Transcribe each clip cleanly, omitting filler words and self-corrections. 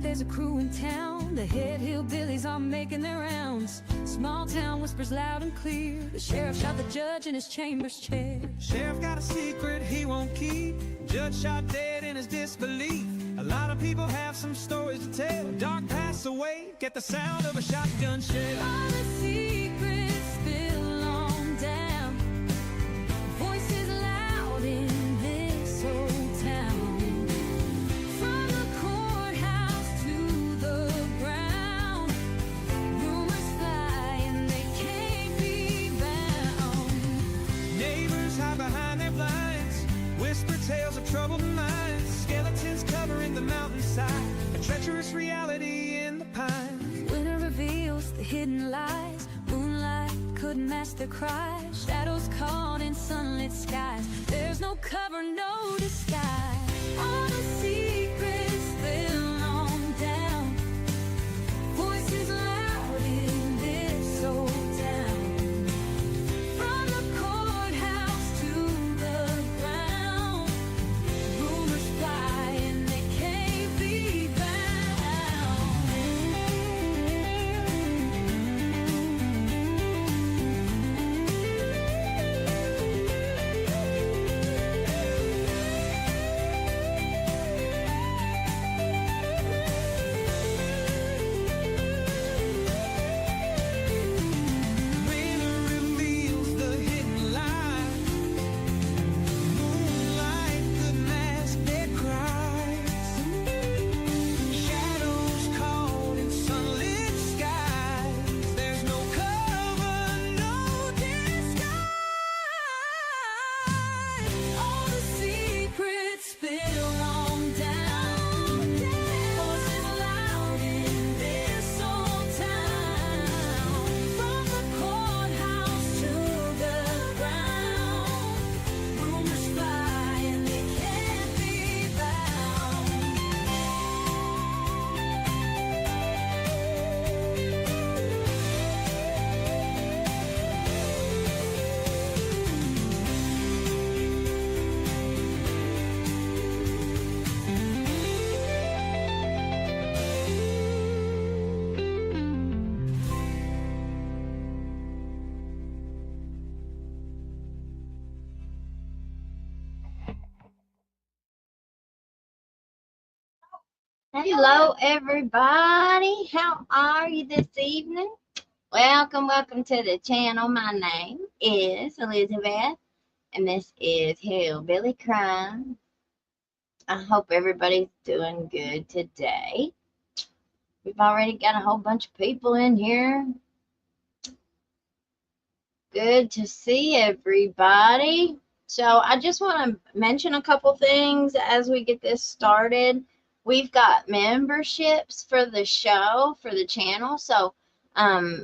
that there's a crew in town. The head hillbillies are making their rounds. Small town whispers loud and clear. The sheriff shot the judge in his chambers chair. Sheriff got a secret he won't keep. Judge shot dead in his disbelief. A lot of people have some stories to tell. Dark pass away, get the sound of a shotgun shell. All the secrets spill on down. Voices loud in this old town. From the courthouse to the ground. Rumors fly and they can't be bound. Neighbors hide behind their blinds. Whisper tales of troubled minds. Skeletons covering the mountainside. A treacherous reality in the pines. Winter reveals the hidden lies. Moonlight couldn't mask the cries. Shadows caught in sunlit skies. There's no cover, no disguise. All the secrets spill on down. Voices loud in this old town. From the courthouse to the ground. Rumors fly and they can't be Winter reveals the hidden lie. Moonlight could mask their cries. Shadows caught in sunlit skies. There's no cover, no disguise. all the secrets spill on down. Voices loud in this old town. From the courthouse to the ground. Rumors fly and they can't be bound. Hello, everybody. How are you this evening? Welcome to the channel. My name is Elizabeth, and this is Hillbilly Crime. I hope everybody's doing good today. We've already got a whole bunch of people in here. Good to see everybody. So I just want to mention a couple things as we get this started. We've got memberships for the show, for the channel. So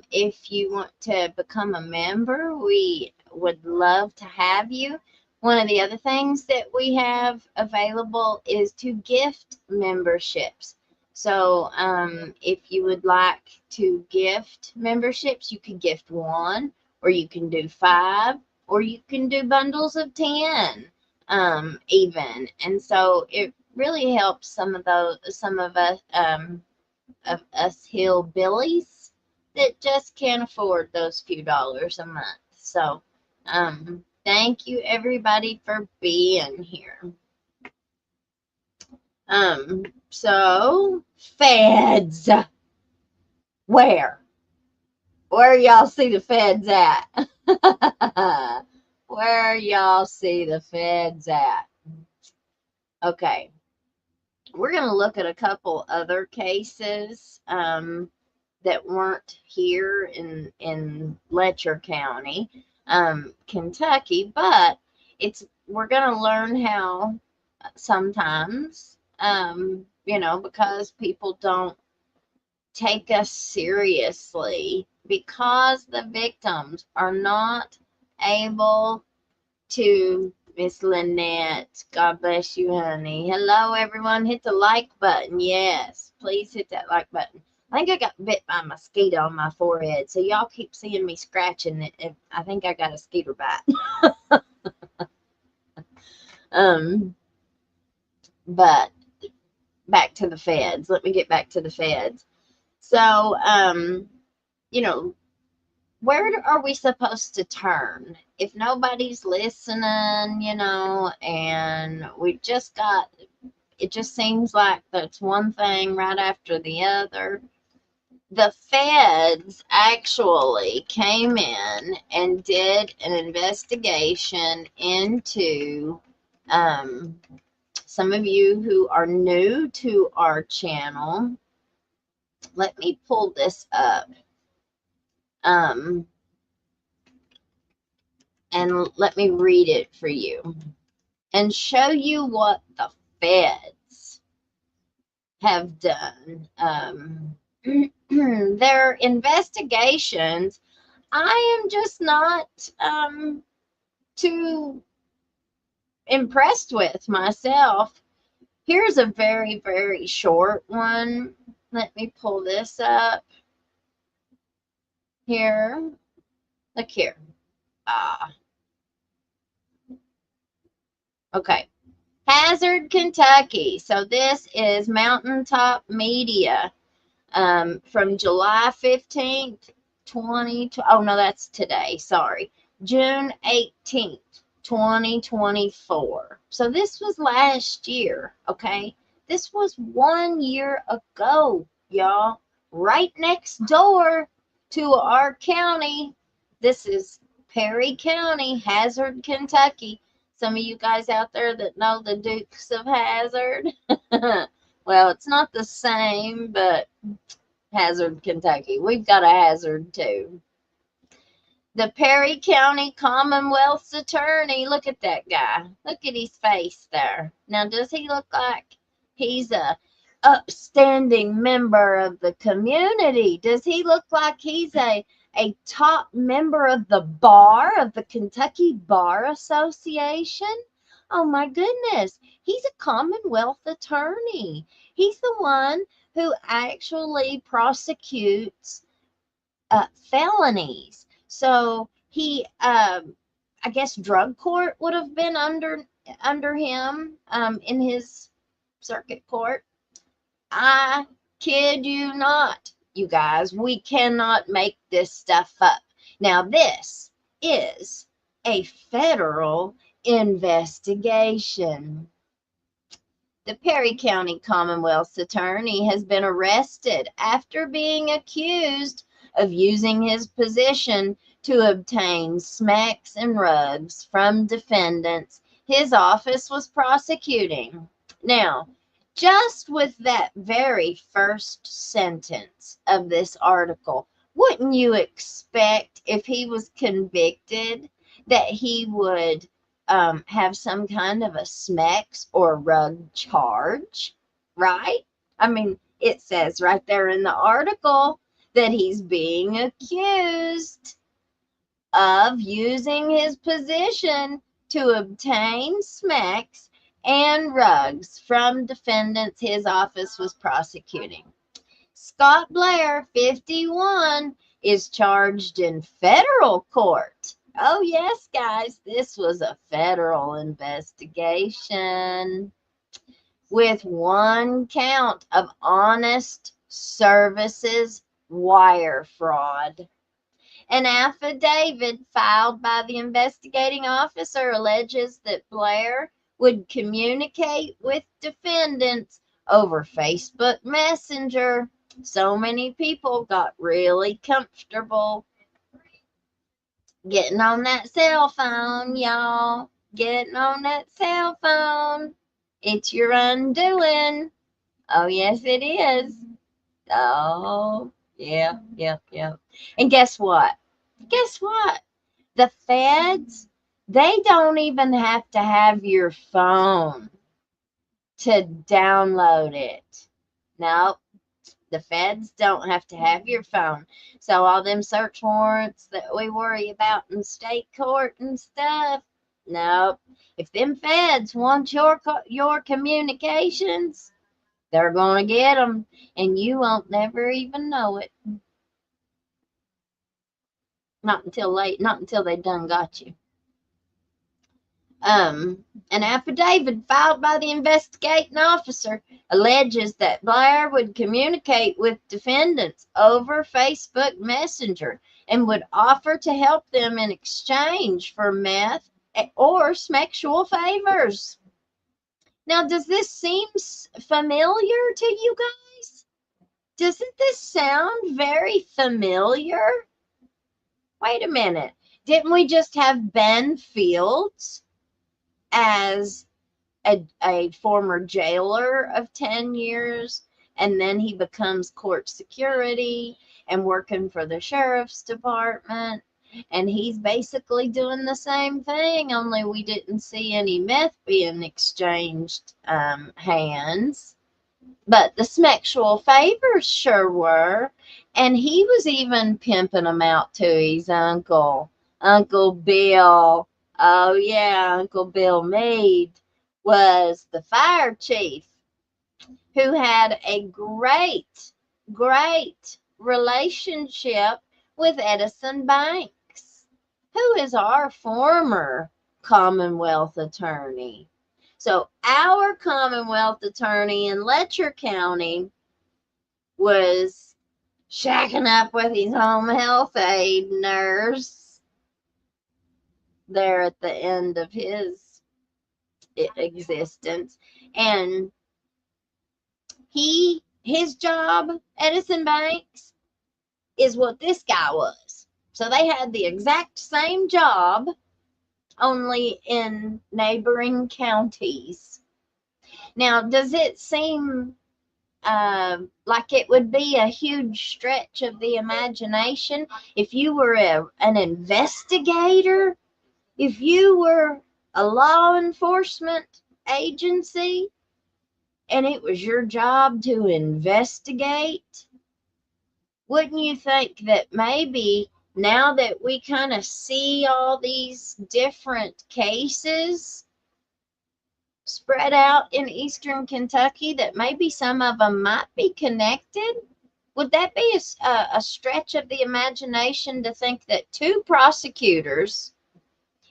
if you want to become a member, we would love to have you. One of the other things that we have available is to gift memberships. So if you would like to gift memberships, you can gift one, or you can do 5, or you can do bundles of 10 even. And so it really helps some of us hillbillies that just can't afford those few dollars a month. So thank you everybody for being here. So feds, where y'all see the feds at? Where y'all see the feds at? Okay, we're going to look at a couple other cases that weren't here in Letcher County, Kentucky, but we're going to learn how sometimes, because people don't take us seriously, because the victims are not able to. Miss Lynette, God bless you, honey. Hello, everyone. Hit the like button. Yes, please hit that like button. I think I got bit by a mosquito on my forehead, so y'all keep seeing me scratching it. I think I got a skeeter bite. But back to the feds. Let me get back to the feds. So, you know, where are we supposed to turn if nobody's listening, you know, and we just got, it just seems like that's one thing right after the other. The feds actually came in and did an investigation into some of you who are new to our channel. Let me pull this up. And let me read it for you and show you what the feds have done. Their investigations, I am just not too impressed with myself. Here's a very, very short one. Let me pull this up. Here. Look here. Okay. Hazard, Kentucky. So this is Mountaintop Media from July 15th, 2020. Oh, no, that's today. Sorry. June 18th, 2024. So this was last year, okay? This was 1 year ago, y'all. Right next door to our county. This is Perry County, Hazard, Kentucky. Some of you guys out there that know the Dukes of Hazzard. Well, it's not the same, but Hazard, Kentucky. We've got a Hazard too. The Perry County Commonwealth's attorney. Look at that guy. Look at his face there. Now, does he look like he's a upstanding member of the community? Does he look like he's a top member of the bar of the Kentucky Bar Association? Oh my goodness. He's a Commonwealth attorney. He's the one who actually prosecutes felonies. So he, I guess drug court would have been under him in his circuit court. I kid you not, you guys. We cannot make this stuff up. Now, this is a federal investigation. The Perry County Commonwealth's attorney has been arrested after being accused of using his position to obtain smacks and rugs from defendants his office was prosecuting. Now, just with that very first sentence of this article, wouldn't you expect if he was convicted that he would have some kind of a smacks or rug charge, right? I mean, it says right there in the article that he's being accused of using his position to obtain smacks and rugs from defendants his office was prosecuting. Scott Blair, 51, is charged in federal court. Oh, yes, guys, this was a federal investigation with one count of honest services wire fraud. An affidavit filed by the investigating officer alleges that Blair would communicate with defendants over Facebook Messenger. So many people got really comfortable getting on that cell phone, y'all. Getting on that cell phone. It's your undoing. Oh, yes, it is. Oh, yeah. And guess what? The feds, they don't even have to have your phone to download it. No, the feds don't have to have your phone. So all them search warrants that we worry about in state court and stuff, no. If them feds want your communications, they're going to get them, and you won't never even know it. Not until late, not until they done got you. An affidavit filed by the investigating officer alleges that Blair would communicate with defendants over Facebook Messenger and would offer to help them in exchange for meth or sexual favors. Now, does this seem familiar to you guys? Doesn't this sound very familiar? Wait a minute. Didn't we just have Ben Fields as a former jailer of 10 years, and then he becomes court security and working for the sheriff's department, and he's basically doing the same thing, only we didn't see any meth being exchanged hands, but the sexual favors sure were, and he was even pimping them out to his uncle Bill. Oh yeah, Uncle Bill Meade was the fire chief who had a great relationship with Edison Banks, who is our former Commonwealth attorney. So our Commonwealth attorney in Letcher County was shacking up with his home health aide nurse there at the end of his existence, and his job, Edison Banks, is what this guy was. So they had the exact same job, only in neighboring counties. Now, does it seem like it would be a huge stretch of the imagination if you were an investigator, if you were a law enforcement agency, and it was your job to investigate? Wouldn't you think that maybe now that we kind of see all these different cases spread out in eastern Kentucky, that maybe some of them might be connected? Would that be a stretch of the imagination to think that two prosecutors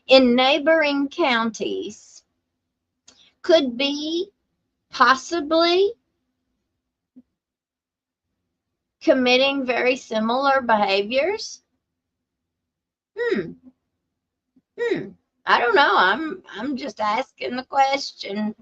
in neighboring counties could be possibly committing very similar behaviors? I don't know. I'm just asking the question.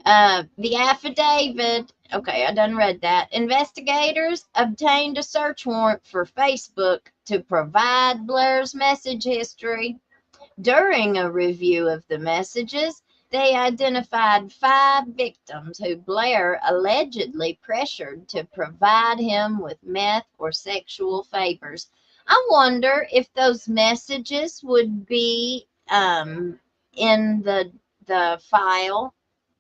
The affidavit, okay, I done read that. Investigators obtained a search warrant for Facebook to provide Blair's message history. During a review of the messages, they identified 5 victims who Blair allegedly pressured to provide him with meth or sexual favors. I wonder if those messages would be in the file.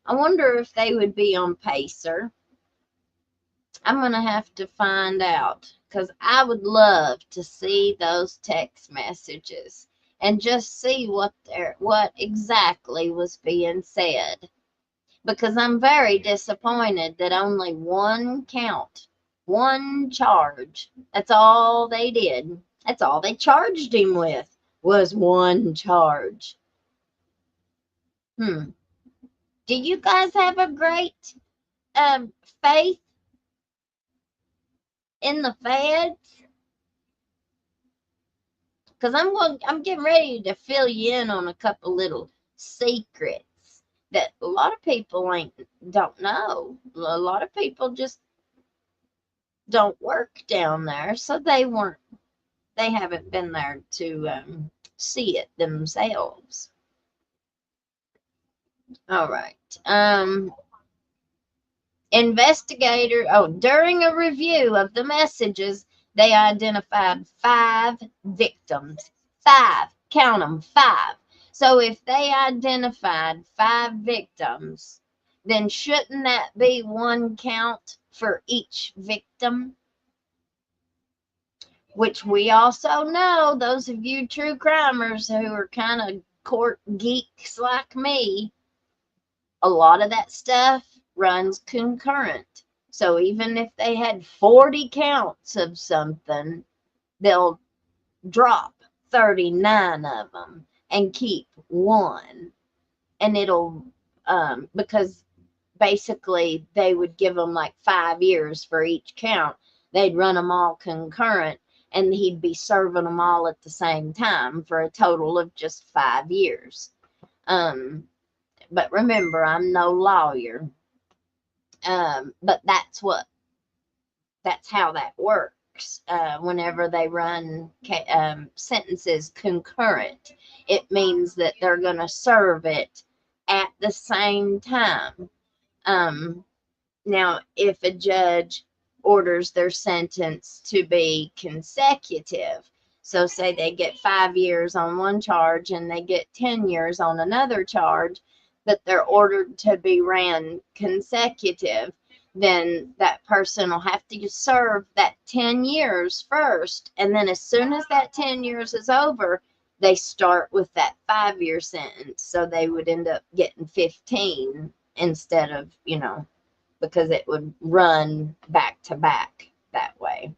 I wonder if they would be on Pacer. I'm going to have to find out, because I would love to see those text messages and just see what exactly was being said. Because I'm very disappointed that only one count, one charge, that's all they did. That's all they charged him with, was one charge. Do you guys have a great faith in the feds? Because I'm getting ready to fill you in on a couple little secrets that a lot of people don't know. A lot of people just don't work down there, so they haven't been there to see it themselves. All right. During a review of the messages, they identified 5 victims. 5. Count them, 5. So if they identified 5 victims, then shouldn't that be one count for each victim? Which we also know, those of you true crimers who are kind of court geeks like me, a lot of that stuff runs concurrent. So even if they had 40 counts of something, they'll drop 39 of them and keep one. And it'll, because basically they would give them like 5 years for each count. They'd run them all concurrent, and he'd be serving them all at the same time for a total of just 5 years. But remember, I'm no lawyer. But that's how that works. Whenever they run sentences concurrent, it means that they're going to serve it at the same time. Now, if a judge orders their sentence to be consecutive, so say they get 5 years on one charge and they get 10 years on another charge, but they're ordered to be ran consecutive, then that person will have to serve that 10 years first. And then as soon as that 10 years is over, they start with that 5-year sentence. So they would end up getting 15 instead of, because it would run back to back that way.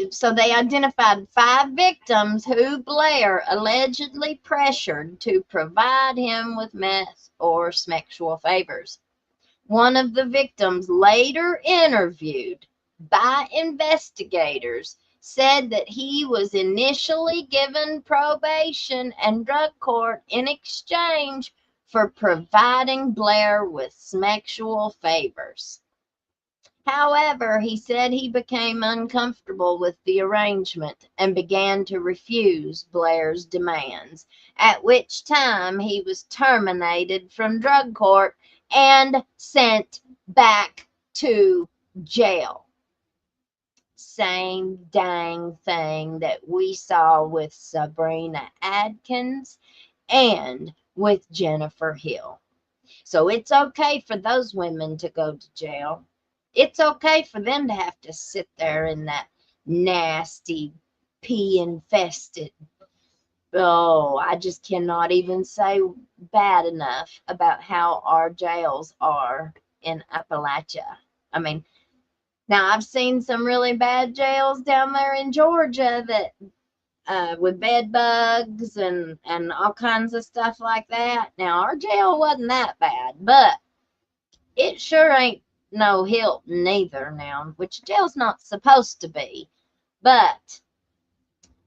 So they identified 5 victims who Blair allegedly pressured to provide him with meth or sexual favors. One of the victims, later interviewed by investigators, said that he was initially given probation and drug court in exchange for providing Blair with sexual favors. However, he said he became uncomfortable with the arrangement and began to refuse Blair's demands, at which time he was terminated from drug court and sent back to jail. Same dang thing that we saw with Sabrina Adkins and with Jennifer Hill. So it's okay for those women to go to jail. It's okay for them to have to sit there in that nasty, pee-infested. Oh, I just cannot even say bad enough about how our jails are in Appalachia. I mean, now I've seen some really bad jails down there in Georgia that with bed bugs and all kinds of stuff like that. Now our jail wasn't that bad, but it sure ain't no Hilton either now, which jail's not supposed to be. But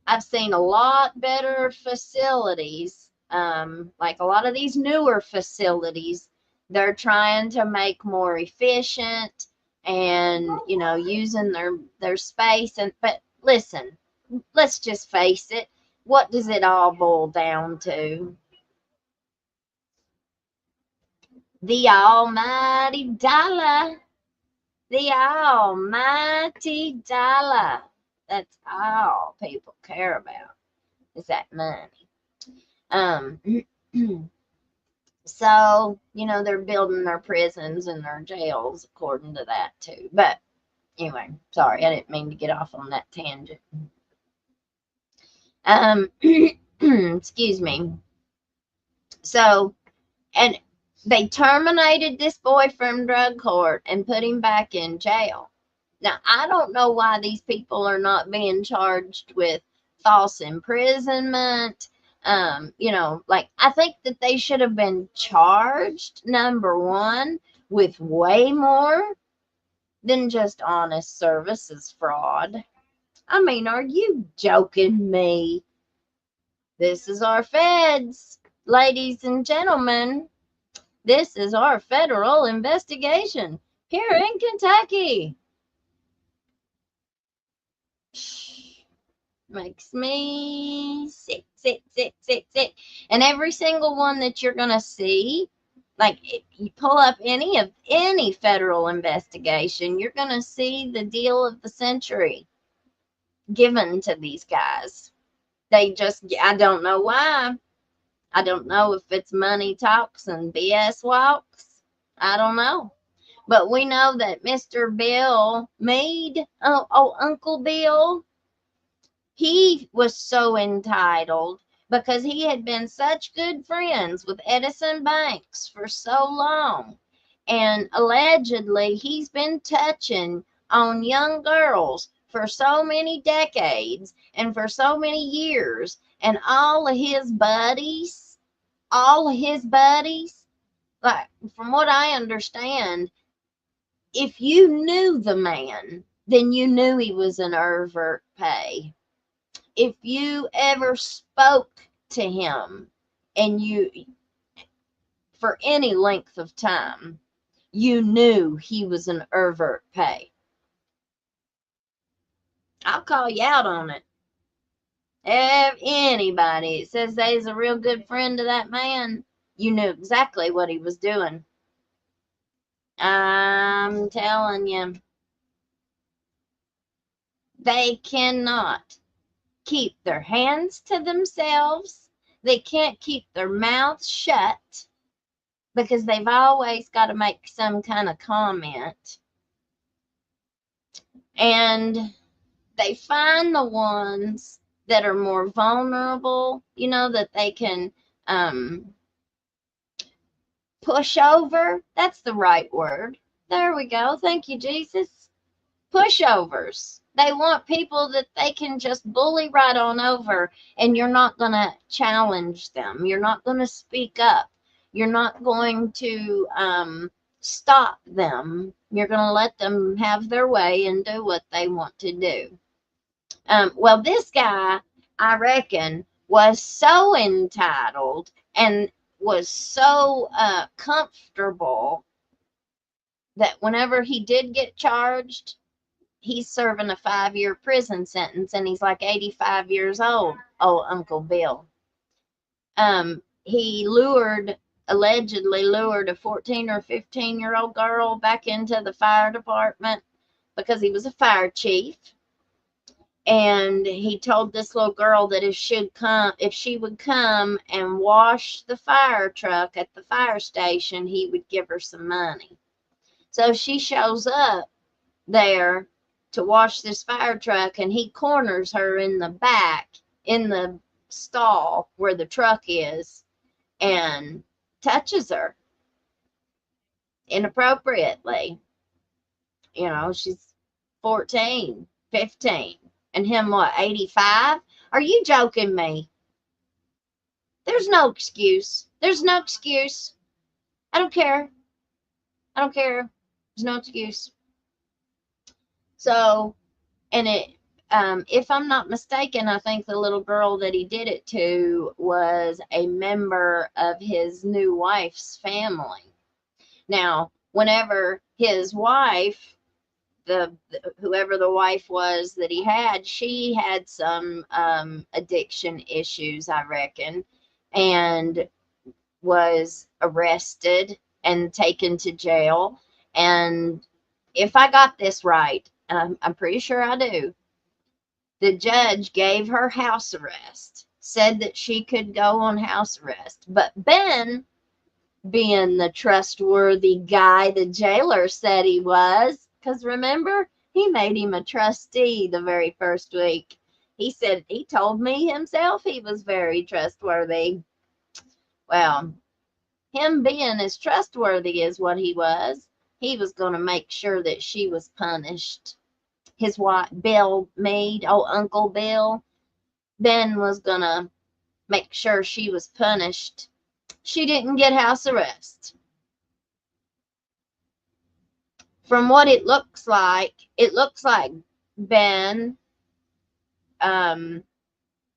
I've seen a lot better facilities, like a lot of these newer facilities. They're trying to make more efficient and, using their space. But listen, let's just face it. What does it all boil down to? The almighty dollar. The almighty dollar. That's all people care about, is that money. So, they're building their prisons and their jails according to that too. But anyway, sorry, I didn't mean to get off on that tangent. Excuse me. So, and they terminated this boy from drug court and put him back in jail. Now, I don't know why these people are not being charged with false imprisonment. I think that they should have been charged, number one, with way more than just honest services fraud. I mean, are you joking me? This is our feds, ladies and gentlemen. This is our federal investigation here in Kentucky. Makes me sick. And every single one that you're going to see, like if you pull up any federal investigation, you're going to see the deal of the century given to these guys. I don't know why. I don't know if it's money talks and BS walks. I don't know. But we know that Mr. Bill Meade, Uncle Bill, he was so entitled because he had been such good friends with Edison Banks for so long. And allegedly, he's been touching on young girls for so many decades and for so many years, and all of his buddies, like from what I understand, if you knew the man, then you knew he was an Irvert pay. If you ever spoke to him and you, for any length of time, you knew he was an Irvert pay. I'll call you out on it. If anybody that says they's a real good friend to that man, you knew exactly what he was doing. I'm telling you, they cannot keep their hands to themselves. They can't keep their mouths shut because they've always got to make some kind of comment. And they find the ones that are more vulnerable, you know, that they can push over. That's the right word. There we go. Thank you, Jesus. Pushovers. They want people that they can just bully right on over, and you're not going to challenge them. You're not going to speak up. You're not going to stop them. You're going to let them have their way and do what they want to do. Well, this guy, I reckon, was so entitled and was so comfortable that whenever he did get charged, he's serving a 5-year prison sentence, and he's like 85 years old. Oh, Uncle Bill. He allegedly lured a 14 or 15-year-old girl back into the fire department because he was a fire chief. And he told this little girl that if she would come and wash the fire truck at the fire station, he would give her some money. So she shows up there to wash this fire truck, and he corners her in the back, in the stall where the truck is, and touches her inappropriately. You know, she's 14, 15. And him, what, 85? Are you joking me? There's no excuse. There's no excuse. I don't care. I don't care. There's no excuse. So, and if I'm not mistaken, I think the little girl that he did it to was a member of his new wife's family. Now, whenever his wife, whoever the wife was that he had, she had some addiction issues, I reckon, and was arrested and taken to jail. And if I got this right, and I'm pretty sure I do, the judge gave her house arrest, said that she could go on house arrest. But Ben, being the trustworthy guy the jailer said he was, because remember, he made him a trustee the very first week. He told me himself he was very trustworthy. Well, him being as trustworthy as what he was going to make sure that she was punished. His wife, Bill Meade, Uncle Bill, Ben was going to make sure she was punished. She didn't get house arrest. From what it looks like Ben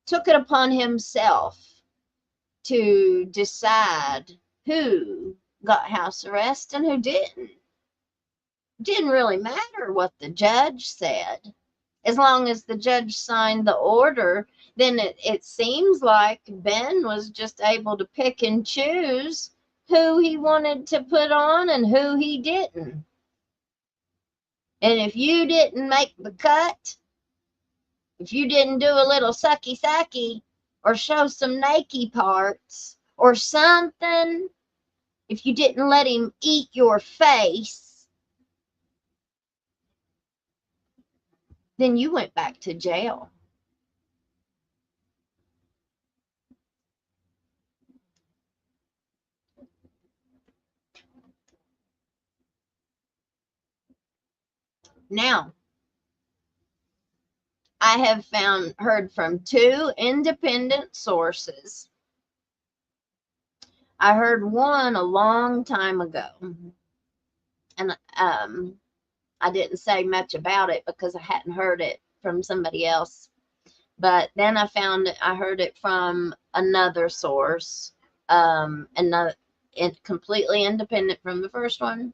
took it upon himself to decide who got house arrest and who didn't. It didn't really matter what the judge said. As long as the judge signed the order, then it seems like Ben was just able to pick and choose who he wanted to put on and who he didn't. And if you didn't make the cut, if you didn't do a little sucky or show some naked parts or something, if you didn't let him eat your face, then you went back to jail. Now, I have heard from 2 independent sources. I heard one a long time ago, and I didn't say much about it because I hadn't heard it from somebody else. But then I heard it from another source, completely independent from the first one.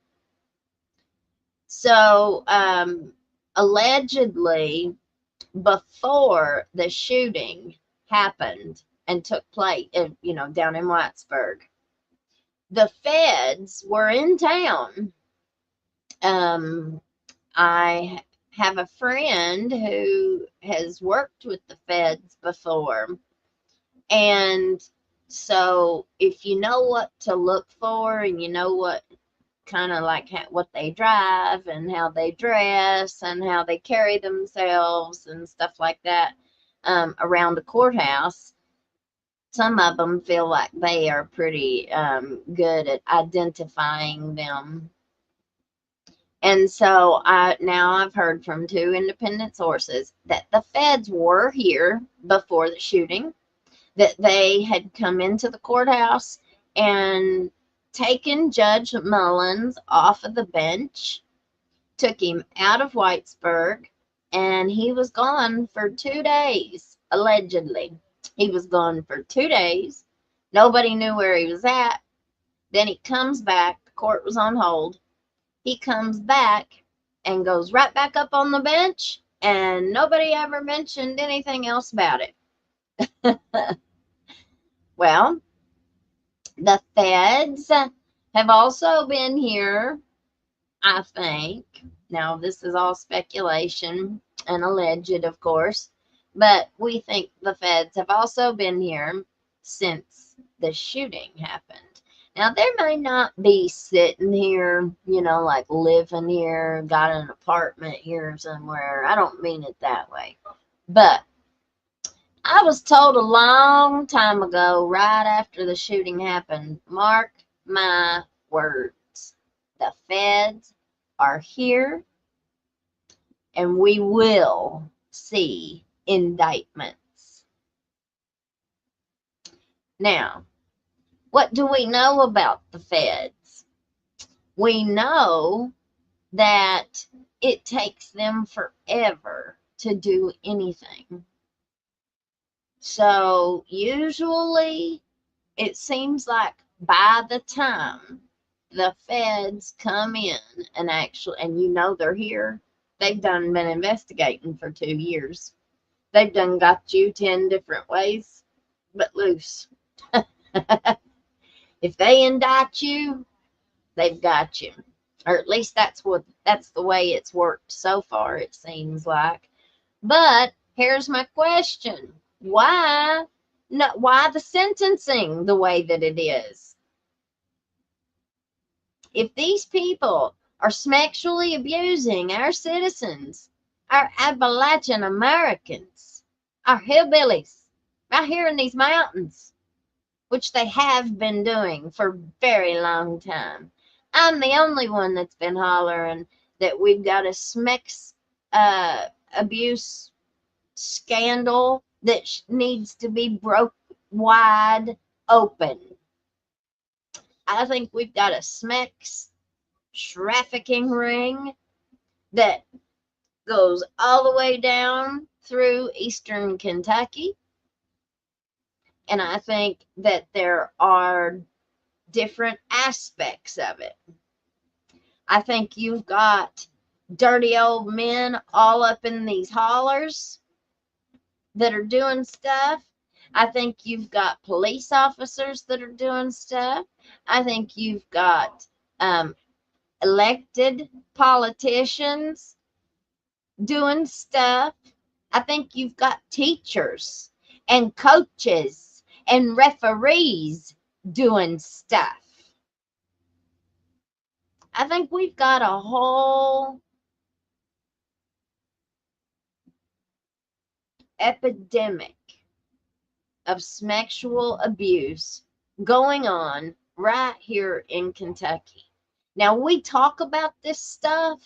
So, allegedly, before the shooting happened and took place, down in Whitesburg, the feds were in town. I have a friend who has worked with the feds before. And so if you know what to look for and you know what kind of like what they drive and how they dress and how they carry themselves and stuff like that around the courthouse, some of them feel like they are pretty good at identifying them. And so now I've heard from 2 independent sources that the feds were here before the shooting, that they had come into the courthouse and taken Judge Mullins off of the bench, took him out of Whitesburg, and he was gone for 2 days, allegedly. He was gone for 2 days. Nobody knew where he was at. Then he comes back. The court was on hold. He comes back and goes right back up on the bench, and nobody ever mentioned anything else about it. Well, the feds have also been here, I think. Now, this is all speculation and alleged, of course, but we think the feds have also been here since the shooting happened. Now, they may not be sitting here, like living here, got an apartment here somewhere. I don't mean it that way. But I was told a long time ago, right after the shooting happened, mark my words, the feds are here and we will see indictments. Now, what do we know about the feds? We know that it takes them forever to do anything. So usually it seems like by the time the feds come in and they're here, they've been investigating for 2 years. They've done got you 10 different ways, but loose. If they indict you, they've got you. Or at least that's the way it's worked so far, it seems like. But here's my question. Why the sentencing the way that it is? If these people are sexually abusing our citizens, our Appalachian Americans, our hillbillies, right here in these mountains, which they have been doing for a very long time. I'm the only one that's been hollering that we've got a sex abuse scandal that needs to be broke wide open. I think we've got a sex trafficking ring that goes all the way down through eastern Kentucky. And I think that there are different aspects of it. I think you've got dirty old men all up in these hollers that are doing stuff. I think you've got police officers that are doing stuff. I think you've got elected politicians doing stuff. I think you've got teachers and coaches and referees doing stuff. I think we've got a whole epidemic of sexual abuse going on right here in Kentucky. Now, we talk about this stuff,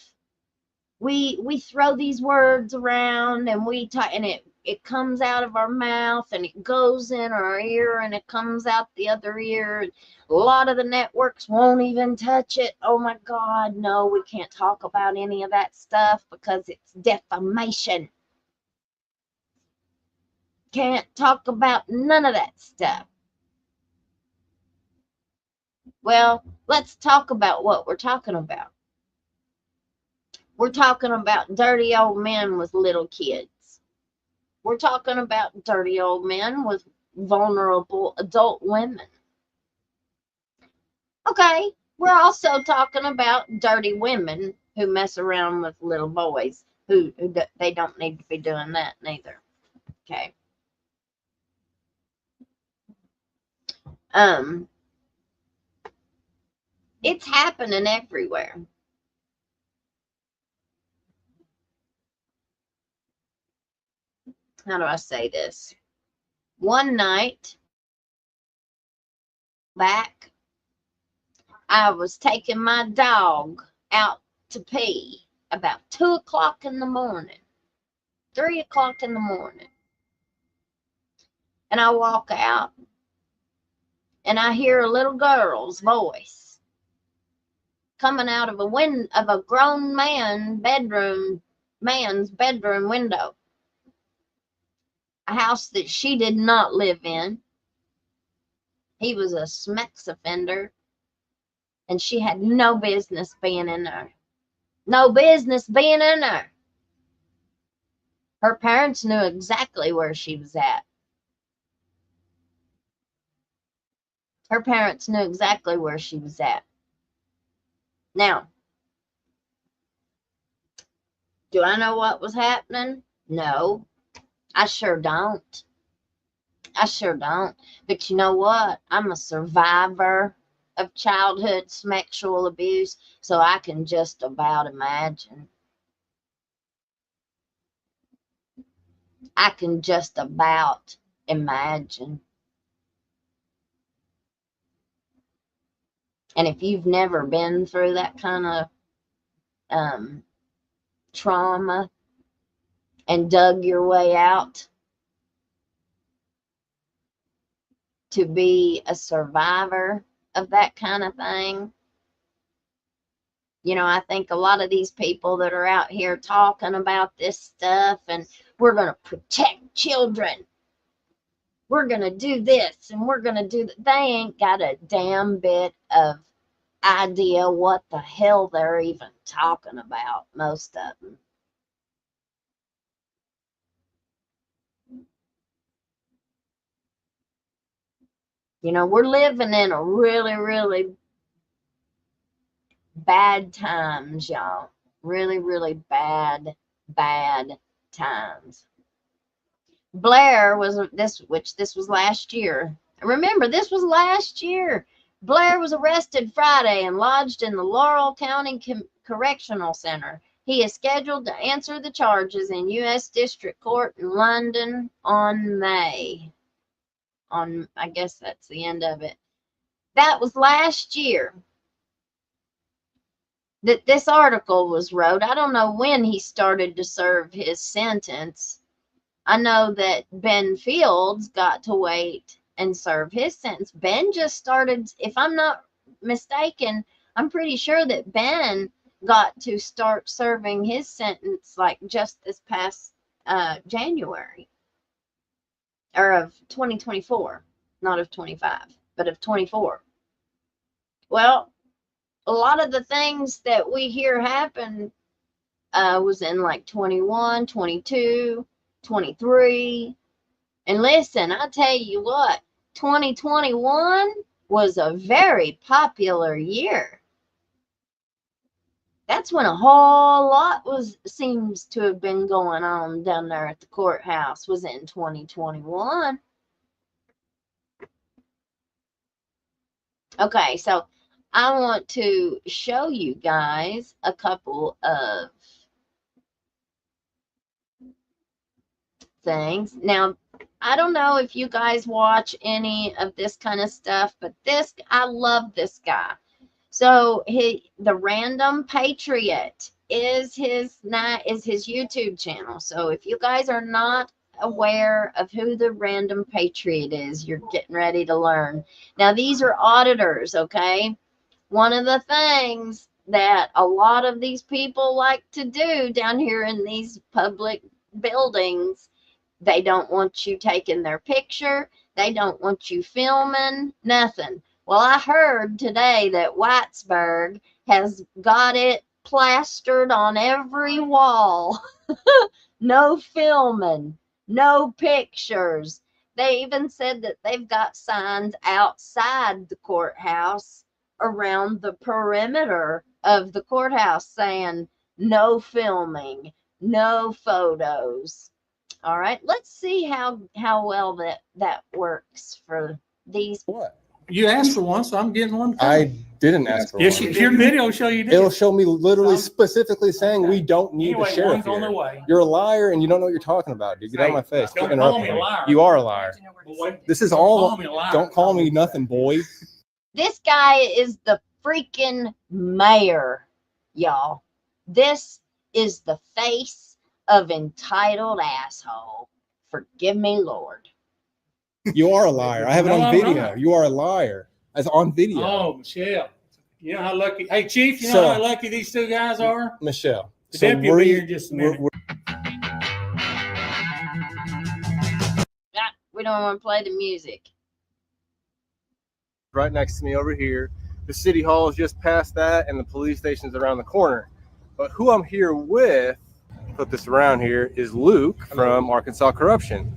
we throw these words around, and we talk, and it comes out of our mouth, and it goes in our ear, and it comes out the other ear. A lot of the networks won't even touch it. Oh my God, no, we can't talk about any of that stuff because it's defamation. Can't talk about none of that stuff. Well, let's talk about what we're talking about. We're talking about dirty old men with little kids. We're talking about dirty old men with vulnerable adult women. Okay, we're also talking about dirty women who mess around with little boys who they don't need to be doing that neither. Okay. It's happening everywhere. How do I say this? One night back, I was taking my dog out to pee about 2 o'clock in the morning, 3 o'clock in the morning. And I walk out and I hear a little girl's voice coming out of a grown man's bedroom window. A house that she did not live in. He was a SMEX offender, and she had no business being in there. No business being in there. Her parents knew exactly where she was at. Her parents knew exactly where she was at. Now, do I know what was happening? No, I sure don't. I sure don't. But you know what? I'm a survivor of childhood sexual abuse, so I can just about imagine. I can just about imagine. And if you've never been through that kind of trauma and dug your way out to be a survivor of that kind of thing, you know, I think a lot of these people that are out here talking about this stuff, and we're going to protect children, we're going to do this, and we're going to do that, they ain't got a damn bit of idea what the hell they're even talking about, most of them. You know, we're living in a really, really bad times, y'all. Really, really bad times. Blair was this was last year. Remember, this was last year. Blair was arrested Friday and lodged in the Laurel County Correctional Center. He is scheduled to answer the charges in U.S. District Court in London on May. I guess that's the end of it. That was last year that this article was wrote. I don't know when he started to serve his sentence. I know that Ben Fields got to wait and serve his sentence. Ben just started, if I'm not mistaken, I'm pretty sure that Ben got to start serving his sentence like just this past January, or of 2024, not of 25, but of 24. Well, a lot of the things that we hear happen was in like 21, 22, 23. And listen, I tell you what, 2021 was a very popular year. That's when a whole lot seems to have been going on down there at the courthouse, was in 2021. Okay, so I want to show you guys a couple of things. Now, I don't know if you guys watch any of this kind of stuff, but I love this guy. So the Random Patriot is his YouTube channel. So if you guys are not aware of who the Random Patriot is, you're getting ready to learn. Now, these are auditors, okay? One of the things that a lot of these people like to do down here in these public buildings, they don't want you taking their picture. They don't want you filming, nothing. Well, I heard today that Whitesburg has got it plastered on every wall. No filming, no pictures. They even said that they've got signs outside the courthouse around the perimeter of the courthouse saying no filming, no photos. All right, let's see how well that works for these. What? You asked for one, so I'm getting one. I didn't ask for Yes, one. your video will show you did. It'll show me literally specifically saying we don't need Anyway, the sheriff one's on their here. way. You're a liar and you don't know what you're talking about, dude. Get out of my face. Don't Quit call interrupting me a liar. You are a liar. This is Don't all. call me a liar. Don't call me nothing, boy. This guy is the freaking mayor, y'all. This is the face of entitled asshole. Forgive me, Lord. You are a liar. I have it No, on I'm video. not. You are a liar. It's on video. Oh, Michelle. You know how lucky. Hey, Chief, you know So- how lucky these two guys are? Michelle. The deputy will be here in just a minute. We don't want to play the music. Right next to me over here. The city hall is just past that, and the police station's around the corner. But who I'm here with, put this around here, is Luke from Arkansas Corruption.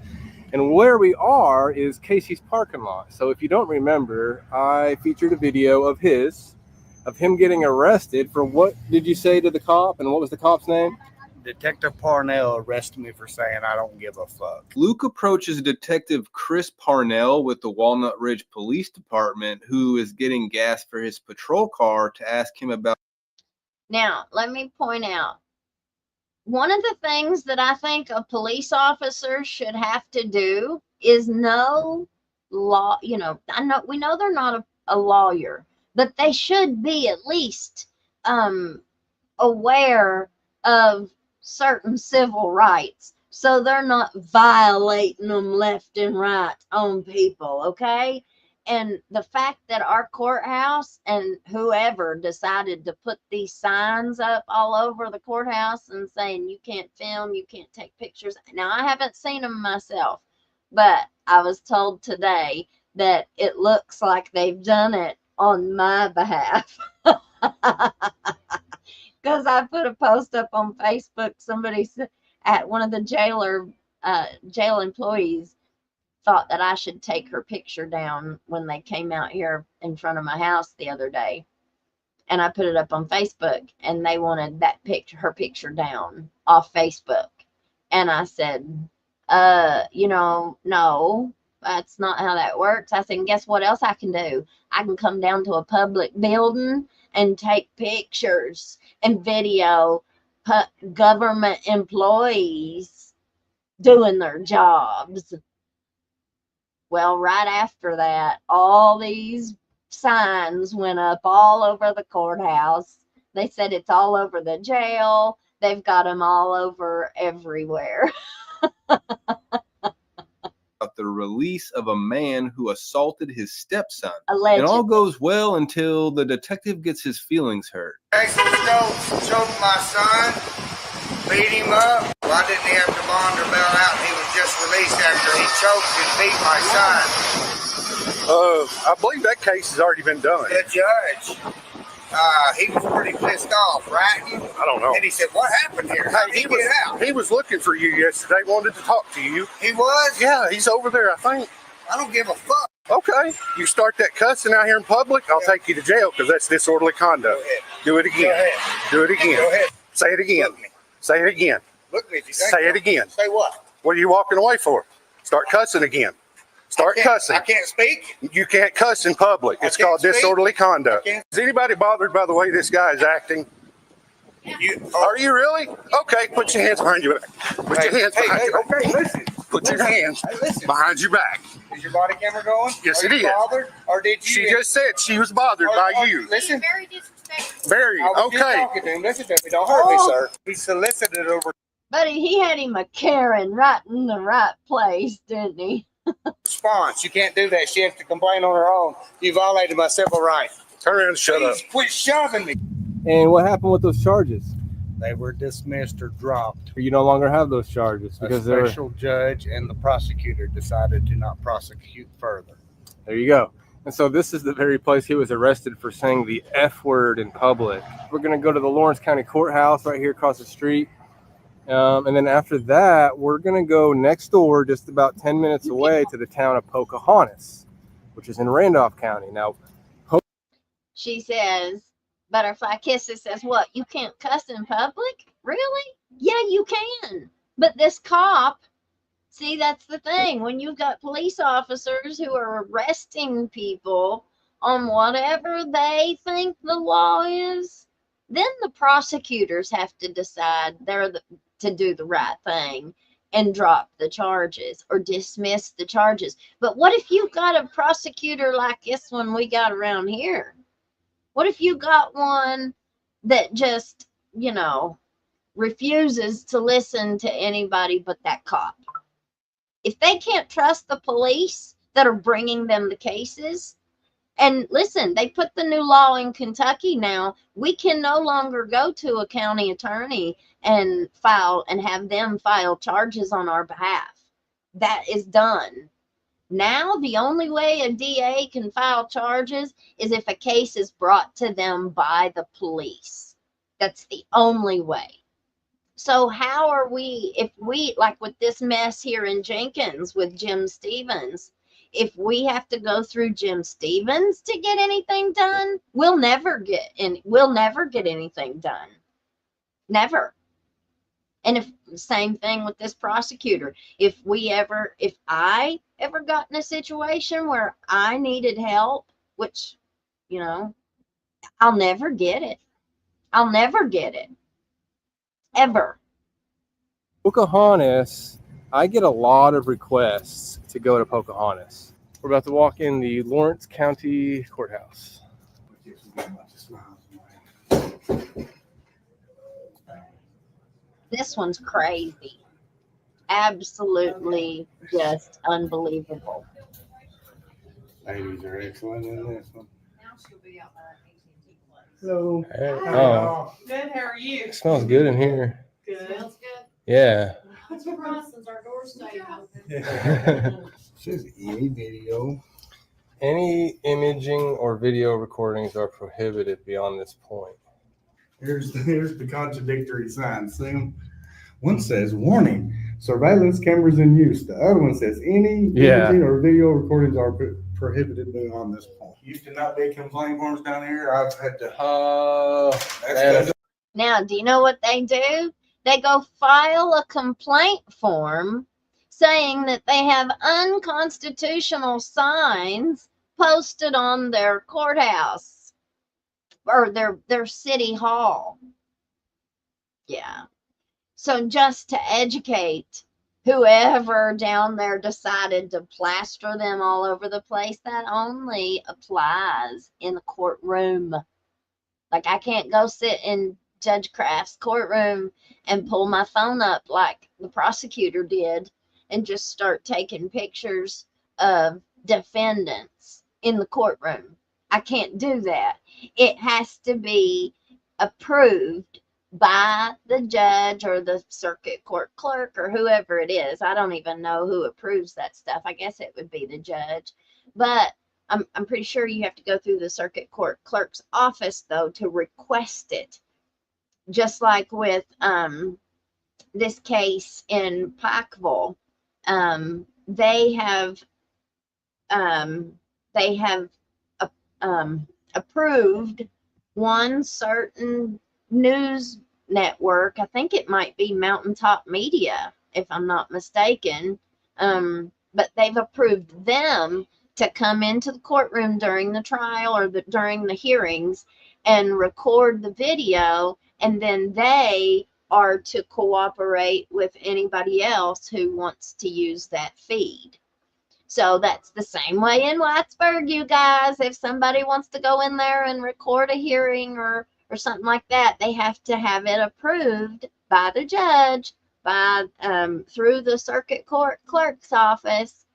And where we are is Casey's parking lot. So if you don't remember, I featured a video of him getting arrested for what did you say to the cop? And what was the cop's name? Detective Parnell arrested me for saying I don't give a fuck. Luke approaches Detective Chris Parnell with the Walnut Ridge Police Department, who is getting gas for his patrol car, to ask him about. Now, let me point out, one of the things that I think a police officer should have to do is know law. You know, we know they're not a lawyer, but they should be at least aware of certain civil rights, so they're not violating them left and right on people, okay? And the fact that our courthouse and whoever decided to put these signs up all over the courthouse and saying you can't film, you can't take pictures. Now, I haven't seen them myself, but I was told today that it looks like they've done it on my behalf. Because I put a post up on Facebook. Somebody said, at one of the jail employees thought that I should take her picture down when they came out here in front of my house the other day. And I put it up on Facebook, and they wanted her picture down off Facebook. And I said, no, that's not how that works. I said, and guess what else I can do? I can come down to a public building and take pictures and video government employees doing their jobs. Well, right after that, all these signs went up all over the courthouse. They said it's all over the jail. They've got them all over everywhere. The release of a man who assaulted his stepson. Allegedly. It all goes well until the detective gets his feelings hurt. Jason Stokes choked my son, beat him up. Why didn't he have to bond or bail out? He was just released after he choked and beat my son. I believe that case has already been done. The judge, he was pretty pissed off, right? I don't know. And he said, "What happened here? How did he get out?" He was looking for you yesterday, wanted to talk to you. He was? Yeah, he's over there, I think. I don't give a fuck. Okay. You start that cussing out here in public, I'll take you to jail because that's disorderly conduct. Go ahead. Do it again. Go ahead. Do it again. Go ahead. Say it again. Look at me. Say it again. Look at me. If you think Say it so. again. Say what? What are you walking away for? Start cussing again. Start cussing. I can't speak. You can't cuss in public. I It's can't called speak. disorderly conduct. I can't. Is anybody bothered by the way this guy is acting? Are you really? Okay, put your hands behind your back. Put your hands behind your back. Okay, listen. Put your hands Hey, listen. behind your back. Is your body camera going? Yes, Are it you is. bothered? Or did you? She just said she was bothered by you. Listen. Very disrespectful. Very, I was just okay. talking to him. Listen to me. Don't hurt me, sir. He solicited over Buddy, he had him a Karen right in the right place, didn't he? response. You can't do that. She has to complain on her own. You violated my civil rights. Turn around and shut up. Please quit shoving me. And what happened with those charges? They were dismissed or dropped. You no longer have those charges because A special judge and the prosecutor decided to not prosecute further. there you go. And so this is the very place he was arrested for saying the F word in public. We're going to go to the Lawrence County Courthouse right here across the street. And then after that, we're going to go next door, just about 10 minutes away, to the town of Pocahontas, which is in Randolph County. Now, She says, Butterfly Kisses says, what? You can't cuss in public? Really? Yeah, you can. But this cop, see, that's the thing. When you've got police officers who are arresting people on whatever they think the law is, then the prosecutors have to decide to do the right thing and drop the charges or dismiss the charges. But what if you got a prosecutor like this one we got around here? What if you got one that just, refuses to listen to anybody but that cop? If they can't trust the police that are bringing them the cases, and listen, they put the new law in Kentucky now. We can no longer go to a county attorney and have them file charges on our behalf. That is done. Now, the only way a DA can file charges is if a case is brought to them by the police. That's the only way. So how are we, if we, like with this mess here in Jenkins with Jim Stevens, if we have to go through Jim Stevens to get anything done, we'll never get anything done. Never. And same thing with this prosecutor. If I ever got in a situation where I needed help, which, I'll never get it. I'll never get it. Ever. Pocahontas, I get a lot of requests to go to Pocahontas. We're about to walk in the Lawrence County Courthouse. This one's crazy. Absolutely just unbelievable. Ladies are excellent in this one. Now she'll be out there at AT&T. Hello. Oh, Good, how are you? it smells good in here. Good. Smells good. Yeah. That's what since our doors stay open. Says EA video. Any imaging or video recordings are prohibited beyond this point. Here's the contradictory signs. See 'em? One says, warning, surveillance cameras in use. The other one says, any imaging or video recordings are prohibited beyond this point. Used to not be complaint forms down here. I've had to. Now, do you know what they do? They go file a complaint form saying that they have unconstitutional signs posted on their courthouse or their city hall. Yeah. So just to educate whoever down there decided to plaster them all over the place, that only applies in the courtroom. Like, I can't go sit in Judge Kraft's courtroom and pull my phone up like the prosecutor did and just start taking pictures of defendants in the courtroom. I can't do that. It has to be approved by the judge or the circuit court clerk or whoever it is. I don't even know who approves that stuff. I guess it would be the judge. But I'm pretty sure you have to go through the circuit court clerk's office, though, to request it. Just like with this case in Pikeville, they have approved one certain news network. I think it might be Mountaintop Media, if I'm not mistaken. But they've approved them to come into the courtroom during the trial or during the hearings and record the video, and then they are to cooperate with anybody else who wants to use that feed. So that's the same way in Whitesburg, you guys. If somebody wants to go in there and record a hearing or something like that, they have to have it approved by the judge, by through the circuit court clerk's office.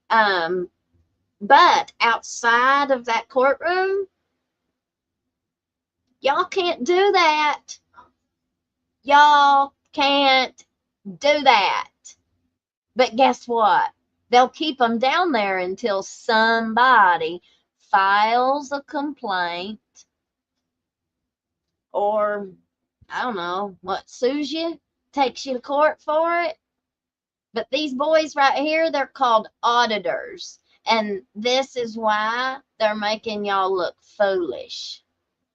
But outside of that courtroom, y'all can't do that. Y'all can't do that. But guess what? They'll keep them down there until somebody files a complaint or, I don't know, what, sues you, takes you to court for it. But these boys right here, they're called auditors. And this is why they're making y'all look foolish.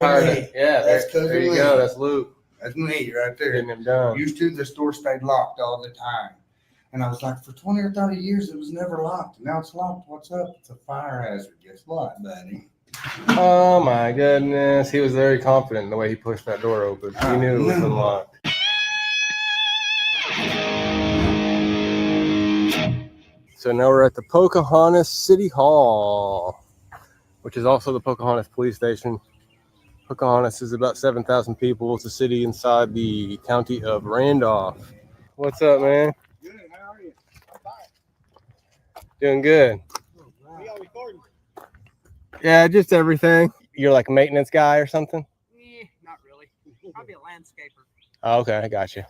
Yeah, That's there you go. That's Luke. That's me right there. Getting him done. Used to, the store stayed locked all the time. And I was like, for 20 or 30 years, it was never locked. Now it's locked. What's up? It's a fire hazard. Guess what, buddy? Oh my goodness. He was very confident in the way he pushed that door open. He knew it was unlocked. So now we're at the Pocahontas City Hall, which is also the Pocahontas Police Station. Pocahontas is about 7,000 people. It's a city inside the county of Randolph. What's up, man? Good. How are you? I'm fine. Doing good. We all recording? Yeah, just everything. You're like a maintenance guy or something? Not really. Probably a landscaper. Oh, okay, I got you.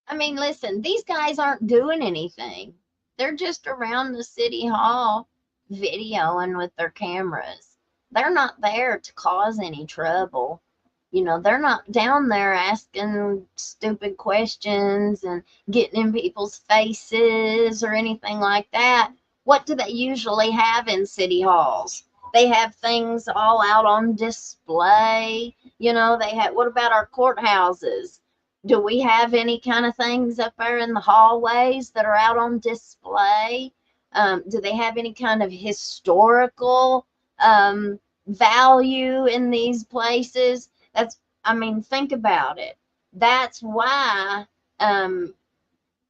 I mean, listen, these guys aren't doing anything. They're just around the city hall videoing with their cameras. They're not there to cause any trouble. You know, they're not down there asking stupid questions and getting in people's faces or anything like that. What do they usually have in city halls? They have things all out on display. You know, they have, what about our courthouses? Do we have any kind of things up there in the hallways that are out on display? Do they have any kind of historical value in these places? I mean, think about it. That's why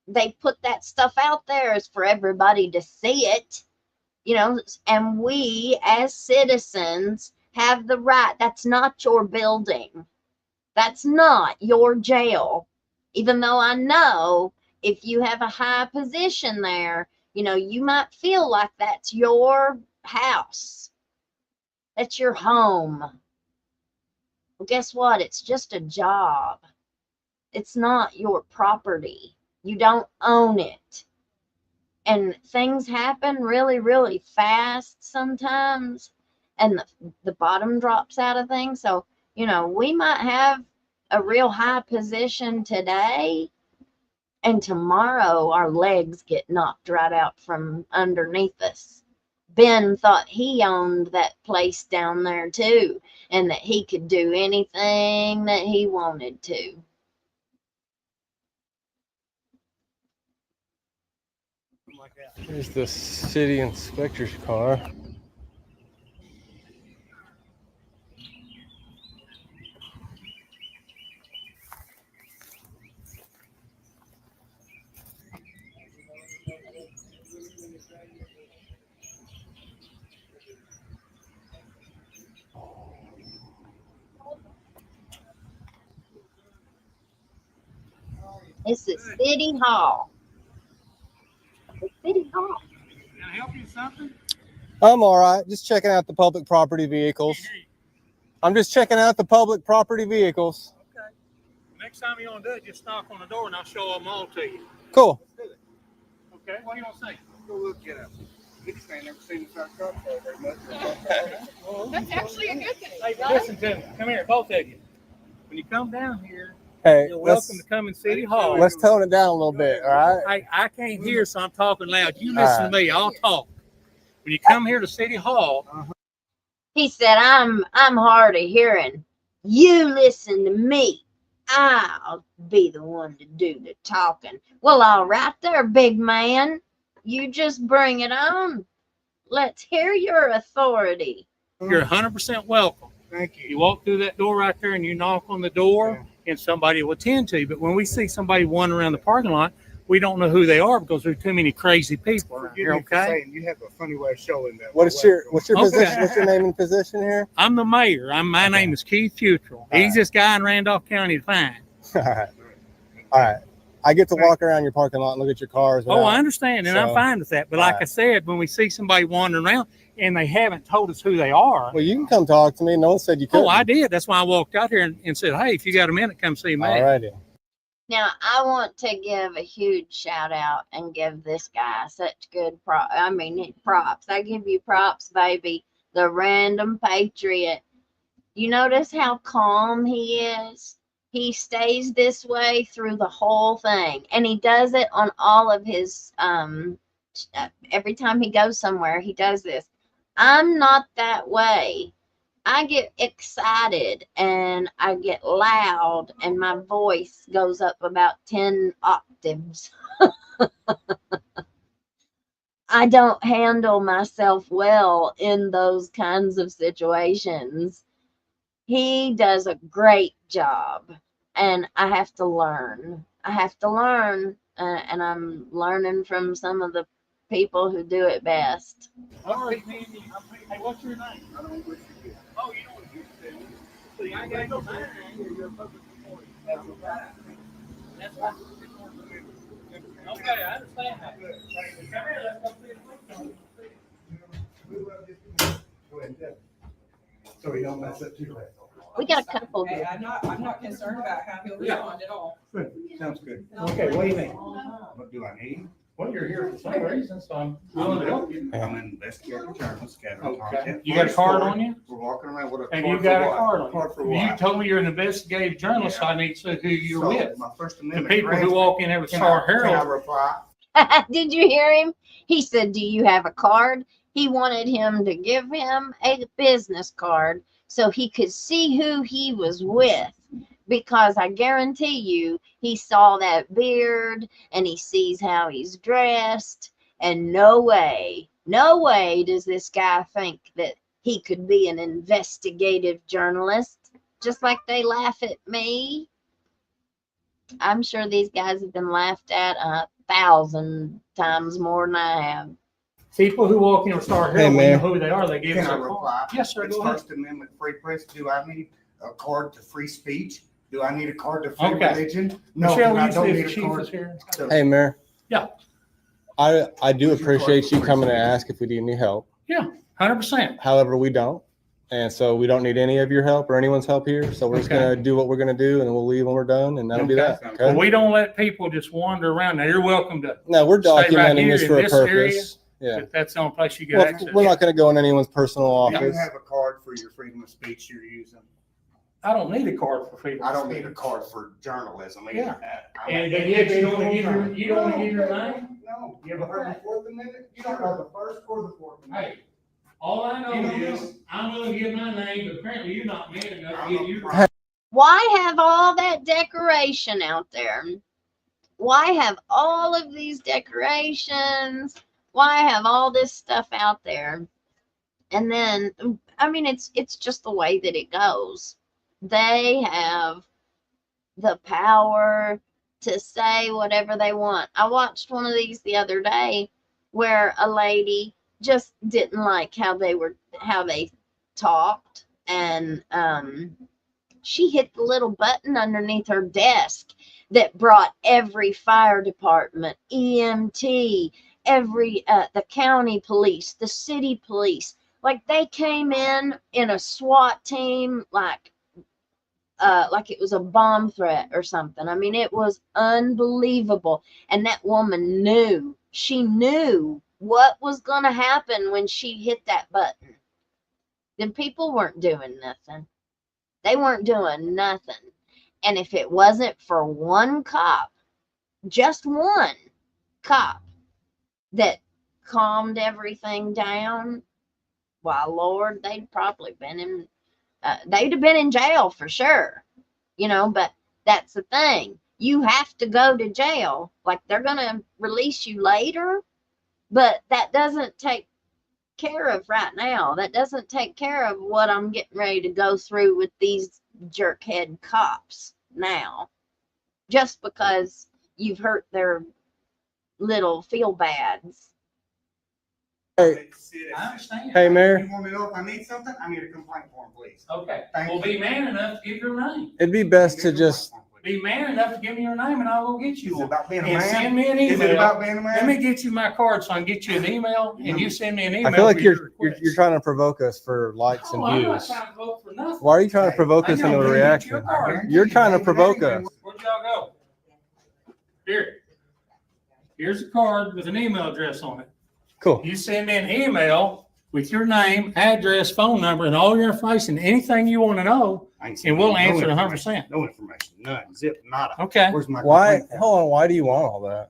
they put that stuff out there, is for everybody to see it, you know, and we as citizens have the right. That's not your building. That's not your jail. Even though I know if you have a high position there, you know, you might feel like that's your house. That's your home. Well, guess what? It's just a job. It's not your property. You don't own it. And things happen really, really fast sometimes. And the bottom drops out of things. So, you know, we might have a real high position today, and tomorrow our legs get knocked right out from underneath us. Ben thought he owned that place down there too, and that he could do anything that he wanted to. Here's the city inspector's car. It's the city hall. The city hall. Can I help you with something? I'm all right. Just checking out the public property vehicles. I'm just checking out the public property vehicles. Okay. Next time you want to do it, just knock on the door and I'll show them all to you. Cool. Okay. What do you want to say? Go look at it. I never seen this our truck very much. That's actually a good thing. Hey, listen to me. Come here, both of you. When you come down here, Hey, you're welcome to come in City Hall. let's tone it down a little bit, all right? Hey, I can't hear, so I'm talking loud. You listen to me. I'll talk. When you come here to City Hall, He said, I'm hard of hearing. You listen to me. I'll be the one to do the talking. Well, all right there, big man. You just bring it on. Let's hear your authority. you're 100% welcome. Thank you. You walk through that door right there and you knock on the door and somebody will attend to you. But when we see somebody wandering around the parking lot, we don't know who they are because there's too many crazy people around Forgive here. me for Okay. saying you have a funny way of showing that. What's your Okay. position? What's your name and position here? I'm the mayor. My name is Keith Futrell. Easiest guy in Randolph County to find. All right. All right. I get to walk around your parking lot and look at your cars. Oh, I understand, and I'm so- fine with that. But like Right. I said, when we see somebody wandering around and they haven't told us who they are, Well, you can come talk to me. No one said you couldn't. oh, I did. That's why I walked out here and said, "Hey, if you got a minute, come see me." All righty. Now, I want to give a huge shout out and give this guy such good props. I give you props, baby. The Random Patriot. You notice how calm he is? He stays this way through the whole thing. And he does it on all of his, every time he goes somewhere, he does this. I'm not that way. I get excited and I get loud and my voice goes up about 10 octaves. I don't handle myself well in those kinds of situations. He does a great job and I have to learn. And I'm learning from some of the people who do it best. All right, man. Hey, what's your name? I don't wish you. Oh, you don't wish to. See, I got no name. You're a public employee. That's right. That's right. Okay, I understand that. Come here, let's go see the Go ahead. So we don't mess up too late. We got a couple Okay, here. I'm not concerned about how he'll respond at all. Good. Sounds good. Okay, what do you think? What do I need? Well, you're here for some reason, so I'm willing to help you. I'm an investigative journalist. Okay. You got a card on you? We're walking around with a Have card you got for a what? card on Card for you? what? You told me you're an investigative journalist, so I need to know who you're So, with. My First The Amendment. people grants who me- walk in every Can Star I Herald. reply? Did you hear him? He said, "Do you have a card?" He wanted him to give him a business card so he could see who he was with. Because I guarantee you, he saw that beard and he sees how he's dressed. And no way does this guy think that he could be an investigative journalist. Just like they laugh at me. I'm sure these guys have been laughed at 1,000 times more than I have. People who walk in with Star Herald, we know Mayor. who they are. They give Can us I a card. reply? Yes, sir. It's Go ahead. First Amendment free press. Do I need a card to free speech? Do I need a card to free Okay. religion? No, Michelle, will I you don't see need if a the chief card. is here? So- Hey, Mayor. Yeah. I do appreciate you coming to ask if we need any help. 100%. However, we don't. And so we don't need any of your help or anyone's help here. So we're just Okay. going to do what we're going to do and we'll leave when we're done. And that'll be that. Okay. Okay? Well, we don't let people just wander around. Now, you're welcome to, No, we're stay right documenting here this in for a this area. purpose. Yeah. but that's the only place you get Well, access. we're not going to go in anyone's personal Do you office. have a card for your freedom of speech you're using? I don't need a card for freedom. I of don't speech. need a card for journalism either. Yeah. I'm- And yet you don't want to give your, you don't want to give your name? No, you ever heard the Fourth Amendment? You don't know the First or the Fourth Amendment. Hey, all I know You don't is know. I'm going to give my name, but apparently you're not man enough to I'm give a you. private- Why have all that decoration out there? Why have all of these decorations? Why have all this stuff out there? And then, I mean, it's just the way that it goes. They have the power to say whatever they want. I watched one of these the other day where a lady just didn't like how they talked, and she hit the little button underneath her desk that brought every fire department, EMT, every the county police, the city police, like they came in a SWAT team, like it was a bomb threat or something. I mean, it was unbelievable. And that woman knew. She knew what was going to happen when she hit that button. The people weren't doing nothing. They weren't doing nothing. And if it wasn't for one cop, just one cop that calmed everything down, why, Lord, they'd probably been in, they'd have been in jail for sure, but that's the thing. You have to go to jail. Like, they're going to release you later, but that doesn't take care of right now. That doesn't take care of what I'm getting ready to go through with these jerkhead cops now. Just because you've hurt their little feel bads. Hey, I understand. hey, Mayor. You want me to know if I need something? I need a complaint form, please. Okay, Thank well, you. be man enough to give your name. It'd be best to just. Be man enough to give me your name and I'll go get Is you it one. about being a And man? send me an Is it email. about being a man? Let me get you my card so I can get you an email and you send me an email. I feel like with you're your you're, request. you're trying to provoke us for likes and No, I'm not views. trying to vote for nothing. Why are you trying to provoke I us know, into a let me get reaction? your card. You're trying to provoke us. Where'd y'all go? Here. Here's a card with an email address on it. Cool. You send me an email with your name, address, phone number, and all your information, anything you want to know, and we'll answer it 100%. No information, none, zip, nada. Okay. Where's my Why? complaint form? Hold on. Why do you want all that?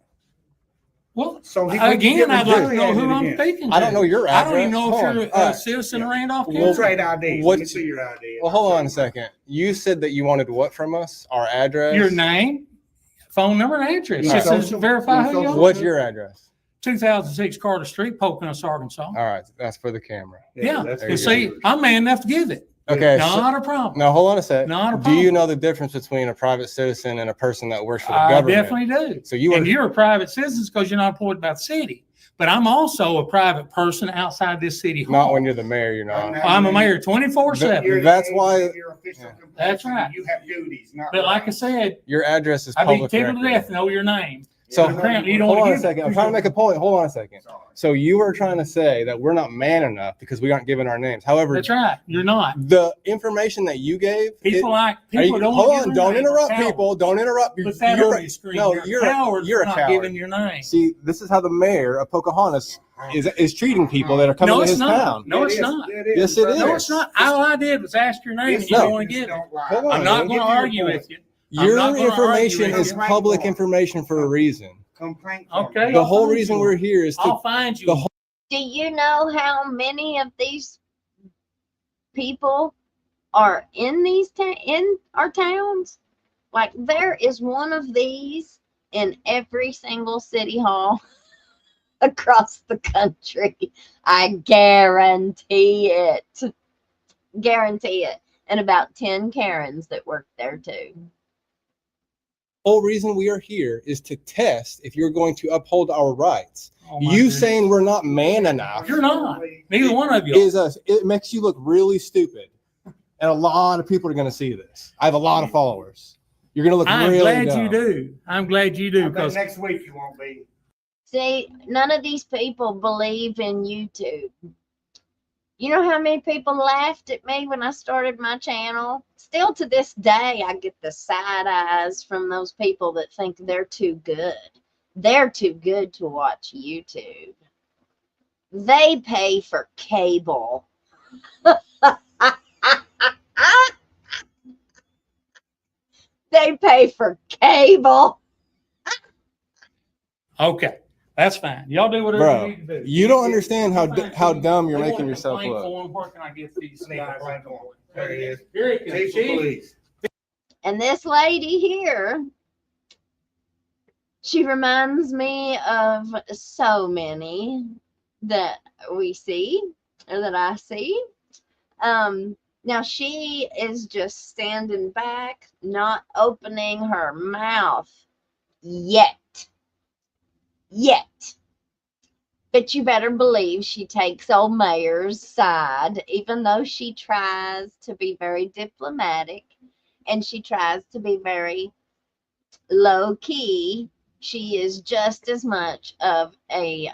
Well, So he- we can again, get I'd like to know who I'm again. speaking to. I don't know your I don't even address. know Hold if on. you're All a right. citizen of Randolph We'll County. trade IDs. Let me What's- see your ID. Well, hold on a second. You said that you wanted what from us? Our address? Your name, phone number, and address. Your Just to social- verify your who you social- are. What's your address? 2006 Carter Street, Pocahontas, Arkansas. All right. That's for the camera. Yeah, that's There you you see, I'm man enough to give it. Okay. Not a problem. Now, hold on a sec. Not a Do you problem. know the difference between a private citizen and a person that works for the I government? definitely do. So you And are. you're a private citizen because you're not employed by the city. But I'm also a private person outside this city hall. Not when you're the mayor. You're not. I'm a mayor 24/7. You're the That's agent why- of your official yeah. complaint. That's right. You have duties, not But like I rights. said, Your address is I'd be public tickled to record. death to know your name. So But apparently you don't hold want on to a give second. I'm trying to make a point. Hold on a second. Sorry. So you are trying to say that we're not man enough because we aren't given our names. However, That's right. You're not. the information that you gave. People are don't you, want hold to give on. their Don't name. interrupt Cowards. people. Don't interrupt. Put that You're on a- your screen. No, You're you're a coward. you're a for not coward. giving your name. See, this is how the mayor of Pocahontas is treating people that are coming No, to it's his not. town. No, it's It is. not. Yes, it No, is. it's not. All I did was ask your name and you No. don't want to give it. Hold on, I'm not man. going to argue with you. I'm Your not gonna information argue with is you. public information for a reason. Complaint form. Okay. The I'll whole find reason you we're one. here is to I'll find you. the one. whole- Do you know how many of these people are in in our towns? Like there is one of these in every single city hall across the country. I guarantee it. Guarantee it. And about 10 Karens that work there too. whole reason we are here is to test if you're going to uphold our rights. Oh, my You goodness. saying we're not man enough You're not. Neither one of you. is it makes you look really stupid. And a lot of people are going to see this. I have a lot of followers. You're going to look I'm really glad dumb. you do. I'm glad you do I bet because next week you won't be. See, none of these people believe in YouTube. You know how many people laughed at me when I started my channel? Still to this day, I get the side eyes from those people that think they're too good. They're too good to watch YouTube. They pay for cable. They pay for cable. okay, that's fine. Y'all do whatever Bro, you need to do. you don't understand how dumb you're They making want a yourself complaint look. form. Where can I get these I need a guys? complaint form. There he is. Here he comes. Chief of Chief. police. And this lady here, she reminds me of so many that we see, or that I see. Now she is just standing back, not opening her mouth yet. But you better believe she takes old Mayor's side, even though she tries to be very diplomatic and she tries to be very low key. She is just as much of a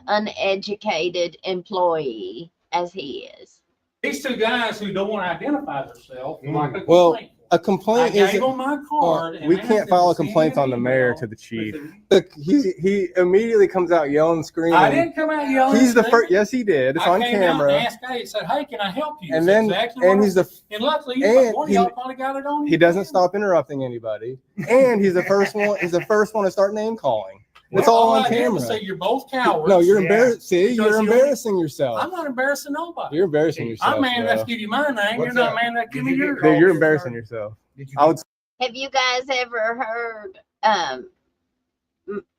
uneducated employee as he is. These two guys who don't want to identify themselves. Like a Well, complaint a form. I complaint gave is them my card. and we asked can't them file to a send complaint me on the an mayor email to the chief. with Look, he immediately comes out yelling, screaming. I didn't come out yelling. He's the and first. Yes, he did. It's I on came out camera. and asked, hey, said, hey, can I help you? And That's then, exactly what and I he's the, said. And luckily, and one of he- y'all probably got it on. he your doesn't end. stop interrupting anybody, and he's the first one. He's the first one to start name calling. It's all on I did was camera. say you're both cowards. No, you're Yeah. embarrassed. See, Because you're you- embarrassing yourself. I'm not embarrassing nobody. You're embarrassing yourself. I'm man enough bro. to give you my name. What's You're not that? man enough to give Did me you get yours. called? Dude, you're embarrassing yourself. Did you I would. Have you guys ever heard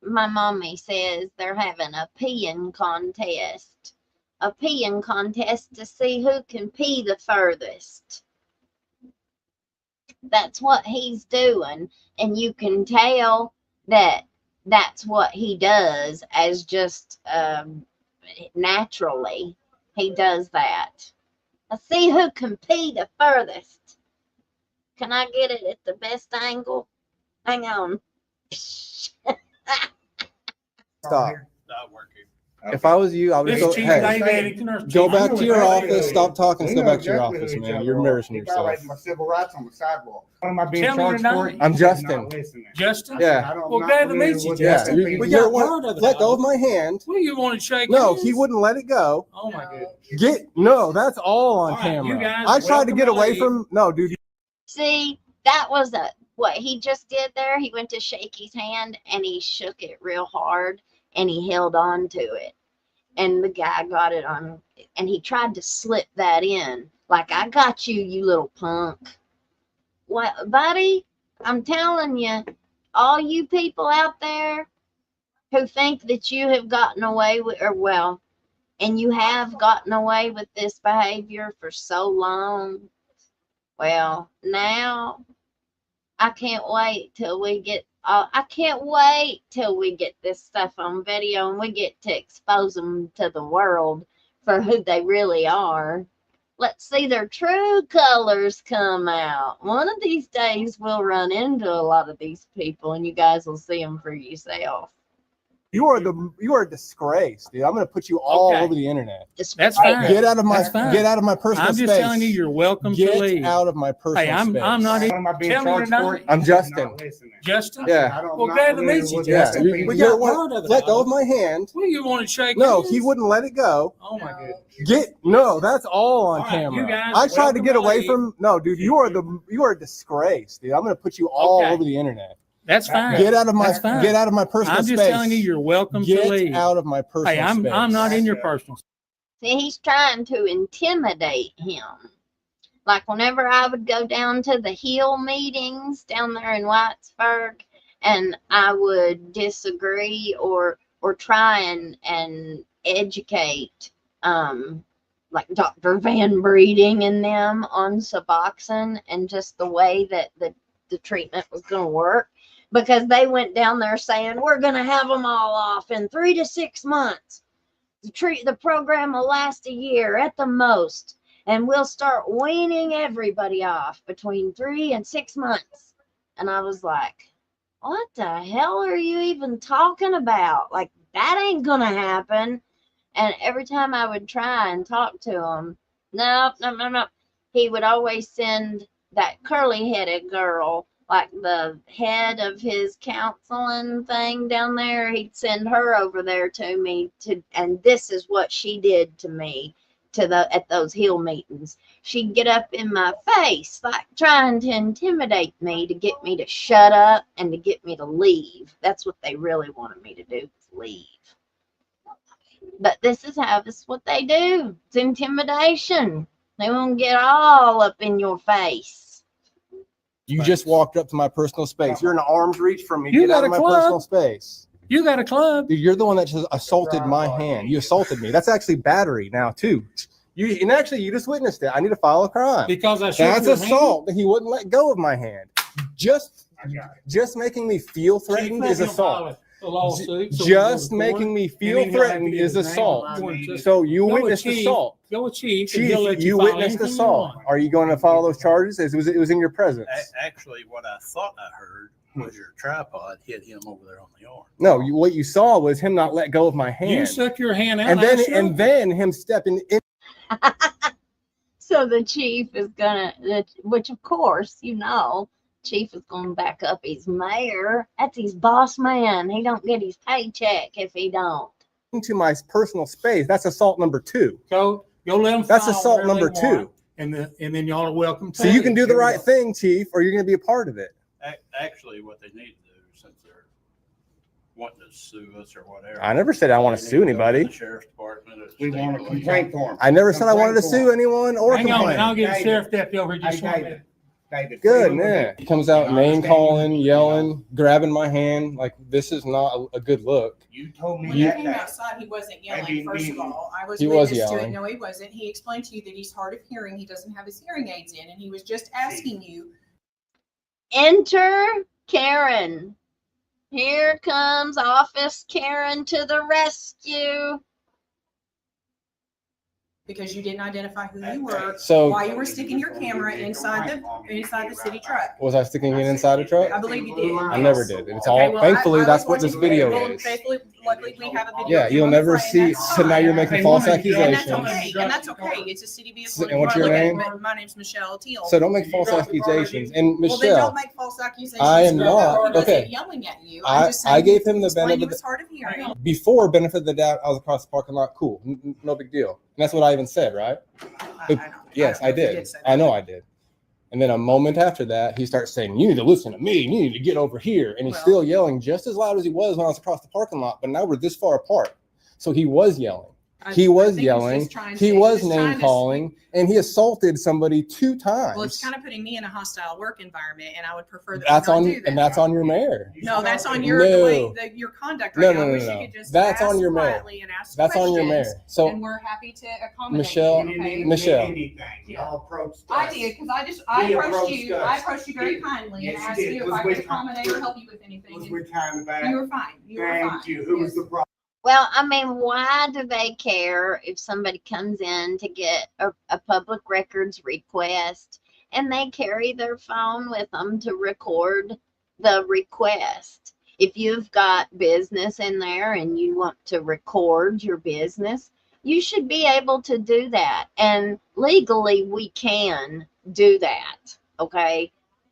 my mommy says they're having a peeing contest. A peeing contest to see who can pee the furthest. That's what he's doing. And you can tell that that's what he does as just naturally. He does that. Let's see who can pee the furthest. Can I get it at the best angle? Hang on. Stop. Not working. If I was you, I would This go, Chief hey, Dave Eddington or go Chief- back to your exactly office, who stop talking, We go know back to your exactly office, who each man. other You're are. embarrassing He yourself. violated my civil rights on the sidewalk. What am I being Tell me your charged for? name. I'm He's Justin. not listening. Justin? Yeah. I don't- Well, not glad to familiar meet you, with Yeah, that. Justin. you, We you're got one, part of it. let go of my hand. Well, you want to shake No, hands? he wouldn't let it go. Oh, my goodness. No, that's all on All right, you camera. guys I are tried to welcome get to away leave. from, no, dude. See, that was what he just did there. He went to shake his hand and he shook it real hard and he held on to it. And the guy got it on, and he tried to slip that in. Like, I got you, you little punk. What, buddy? I'm telling you, all you people out there who think that you have gotten away with, or well, and you have gotten away with this behavior for so long, well, now I can't wait till we get. I can't wait till we get this stuff on video and we get to expose them to the world for who they really are. Let's see their true colors come out. One of these days we'll run into a lot of these people and you guys will see them for yourself. You are a disgrace, dude. I'm gonna put you all Okay. over the internet. That's fine. Get out of my That's fine. get out of my personal I'm space. just telling you, you're welcome Get to leave. out of my personal Hey, I'm space. not. What am I being Tell me your charged for? name. I'm He's Justin. not listening. Justin? Yeah. I don't- Well, not glad to familiar meet you, with Yeah, that. Justin. you, We you're got one, part of it let go all. of my hand. Well, you want to shake No, hands? he wouldn't let it go. Oh, my goodness. No, that's all on All right, you camera. guys I are tried to welcome get to away leave. from. No, dude, you are a disgrace, dude. I'm gonna put you all Okay. over the internet. That's fine. Get out of my That's fine. get out of my personal I'm space. just telling you, you're welcome Get to leave. out of my personal Hey, I'm space. not in your personal space. See, he's trying to intimidate him. Like whenever I would go down to the Hill meetings down there in Whitesburg, and I would disagree or try and educate like Dr. Van Breeding and them on Suboxone and just the way that the treatment was going to work, because they went down there saying we're going to have them all off in 3 to 6 months. The program will last a year at the most, and we'll start weaning everybody off between 3 and 6 months. And I was like, what the hell are you even talking about? Like, that ain't gonna happen. And every time I would try and talk to him, no, he would always send that curly-headed girl, like the head of his counseling thing down there. He'd send her over there to me and this is what she did to me at those Hill meetings. She'd get up in my face, like trying to intimidate me to get me to shut up and to get me to leave. That's what they really wanted me to do, was leave. But this is what they do. It's intimidation. They won't get all up in your face. You just walked up to my personal space. You're in arm's reach from me. You Get got out a of my club. personal space. You got a club. Dude, you're the one that just assaulted my hand. You assaulted me. That's actually battery now too. You just witnessed it. I need to file a crime. Because I shook That's your assault. He wouldn't let go of my hand. Just making me feel threatened is assault. Just making me feel threatened is assault. So you witnessed assault. Go with Chief. Chief, you witnessed assault. Are you going to follow those charges? It was in your presence. Actually, what I thought I heard was your tripod hit him over there on the arm. No, what you saw was him not let go of my hand. You stuck your hand out, and then him stepping in. So the chief is which of course, Chief is going to back up his mayor. That's his boss man. He don't get his paycheck if he don't. Into my personal space. That's assault number 2. Go let them. That's assault number 2. And then y'all are welcome to. So you can do the right thing, Chief, or you're going to be a part of it. Actually, what they need to do, since they're wanting to sue us or whatever. I never said I want to sue anybody. The sheriff's department. We want a complaint form. I never said I wanted to sue anyone or Hang on, and I'll complain. get the sheriff deputy over here just one minute. David, Good, man. He comes out name calling, yelling, grabbing my hand. Like, this is not a good look. You told me When he that came day. outside, he wasn't yelling, Maybe first of all. I was He was witness to it. yelling. No, he wasn't. He explained to you that he's hard of hearing. He doesn't have his hearing aids in, and he was just asking you. Enter Karen. Here comes Office Karen to the rescue. Because you didn't identify who you were So while you were sticking your camera inside the city truck. was I sticking it inside a truck? I believe you did. I never did. It's all. Okay, well, thankfully, I that's was what this watching- video well, is. thankfully, luckily, we have a video. Yeah, you'll on the never front, see. and that's So now you're fine. making false And accusations. that's okay. It's a city vehicle. And what's your name? My name's Michelle Teal. So don't make false accusations. And Well, then Michelle, don't make false accusations. I am He not. wasn't Okay. yelling at you. I gave him the benefit He of was hard of hearing. before benefit of the doubt. I was across the parking lot. Cool, no big deal. And that's what I even said, right? I know. Yes, I don't know if you did. say I that. know I did. And then a moment after that, he starts saying, "You need to listen to me. You need to get over here." And he's Well- still yelling just as loud as he was when I was across the parking lot. But now we're this far apart. So he was yelling. He I was think he's yelling. just trying He to- was he's trying name to- calling, and he assaulted somebody 2 times. Well, it's kind of putting me in a hostile work environment, and I would prefer that That's we not on, do that. and that's on your mayor. No, that's on your No. the way your conduct right No, now. no, I no, wish no. you could just That's ask on your mayor. quietly and ask That's on your mayor. questions, So and we're happy to accommodate Michelle- you. Okay? Michelle. Y'all approached I us. did because I We approached approached you. us. I approached you very Yes, kindly and yes, you asked did. you if Was I we could accommodate or help you with anything. Was And we time back? you were fine. You were fine. Thank you. Who was Yes. the problem? Well, I mean, why do they care if somebody comes in to get a public records request and they carry their phone with them to record the request? If you've got business in there and you want to record your business, you should be able to do that. And legally, we can do that. Okay.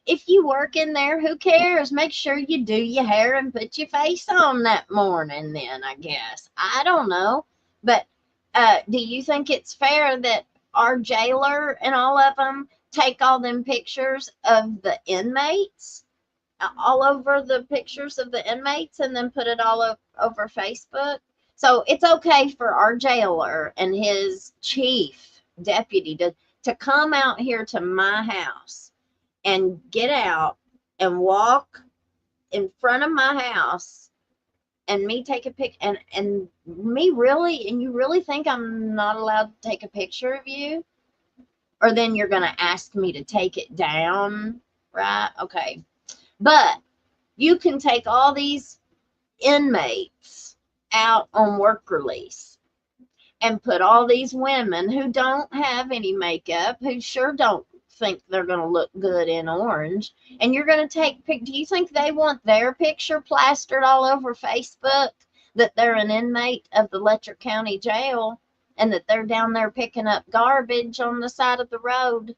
If you work in there, who cares? Make sure you do your hair and put your face on that morning, then, I guess. I don't know. But do you think it's fair that our jailer and all of them take all them pictures of the inmates, all over the pictures of the inmates, and then put it all over Facebook? So it's okay for our jailer and his chief deputy to come out here to my house and get out and walk in front of my house and me take a pic and me really, and you really think I'm not allowed to take a picture of you? Or then you're going to ask me to take it down, right? Okay. But you can take all these inmates out on work release and put all these women who don't have any makeup, who sure don't think they're going to look good in orange, and you're going to take do you think they want their picture plastered all over Facebook that they're an inmate of the Letcher County Jail and that they're down there picking up garbage on the side of the road?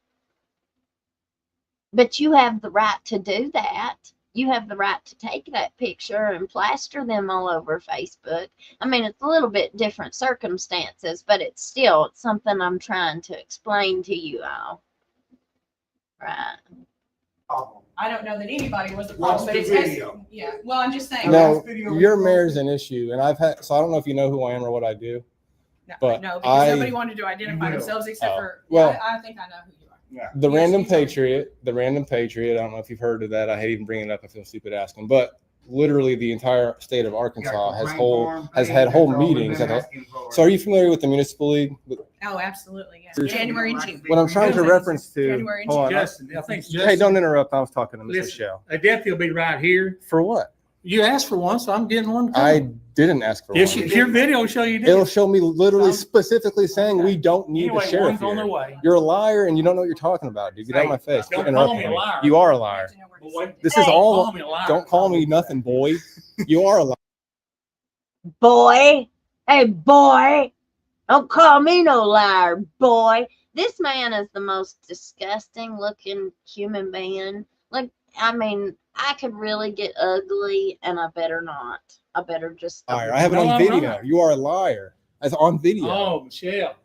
But you have the right to do that. You have the right to take that picture and plaster them all over Facebook. I mean, it's a little bit different circumstances, but it's something I'm trying to explain to you all. Right. I don't know that anybody was the Watch problem, but the it's video. yeah. Well, I'm just saying. no, video your we mayor's posted. an issue, and I've had. So I don't know if you know who I am or what I do. but no, because I- nobody wanted to identify You will. themselves except Oh, for. well- I think I know who you are. Yeah. The Yes, Random you told me. Patriot, the Random Patriot. I don't know if you've heard of that. I hate even bringing it up. I feel stupid asking, but literally the entire state of Arkansas has had whole meetings. So are you familiar with the municipal league? Oh, absolutely. Yeah. January and June. What I'm trying to reference to. January and Hold on. Justin, I think Hey, Justin, don't interrupt. I was talking to Mr. Listen. Shell. a deputy will be right here. For what? You asked for one, so I'm getting one. I didn't ask for Yes, one. your video will show you It'll did. show me literally Um, specifically saying we don't need Anyway, the sheriff one's on their here. way. You're a liar and you don't know what you're talking about, dude. Get out of my face. Don't Quit call interrupting me a me. liar. You are a I liar. have to know where to Boy, send This it. is all. Call me a liar. Don't call me nothing, boy. You are a liar. Boy, hey, boy, don't call me no liar, boy. This man is the most disgusting looking human being. Like, I mean, I could really get ugly, and I better not. I better just. Liar. I have it No, on I'm video. not. You are a liar. It's on video. Oh, Michelle.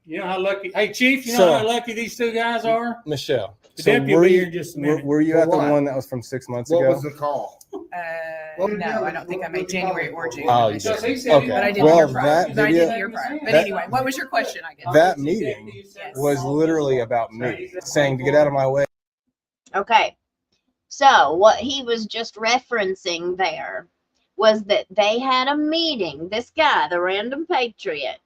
You know how lucky. Hey, Chief, you know So- how lucky these two guys are? Michelle. The So deputy were will be you, here in just a were, minute. were you For at the what? one that was from 6 months What ago? was the call? No, I don't think I made January or June. Oh, I you should. did. He said he But I Okay. did Well, hear prior. that But I did video, hear prior. But that- anyway, what was your question? I guess. that meeting was literally about me saying to get out of my way. Okay. So what he was just referencing there was that they had a meeting. This guy, the Random Patriot,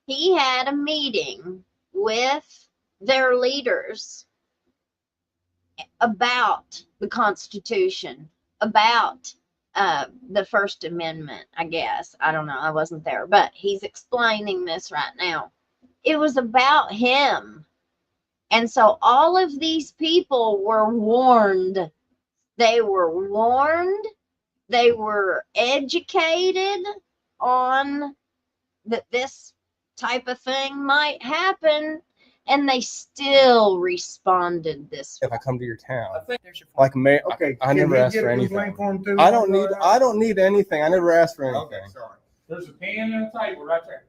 he had a meeting with their leaders about the Constitution, about the First Amendment, I guess. I don't know. I wasn't there, but he's explaining this right now. It was about him. And so all of these people were warned. They were warned. They were educated on that this type of thing might happen, and they still responded this way. If I come to your town, There's your phone. like mayor, Okay. I never asked for anything. Too, I don't need anything. I never asked for anything. Okay, sorry. There's a pen and a table right there.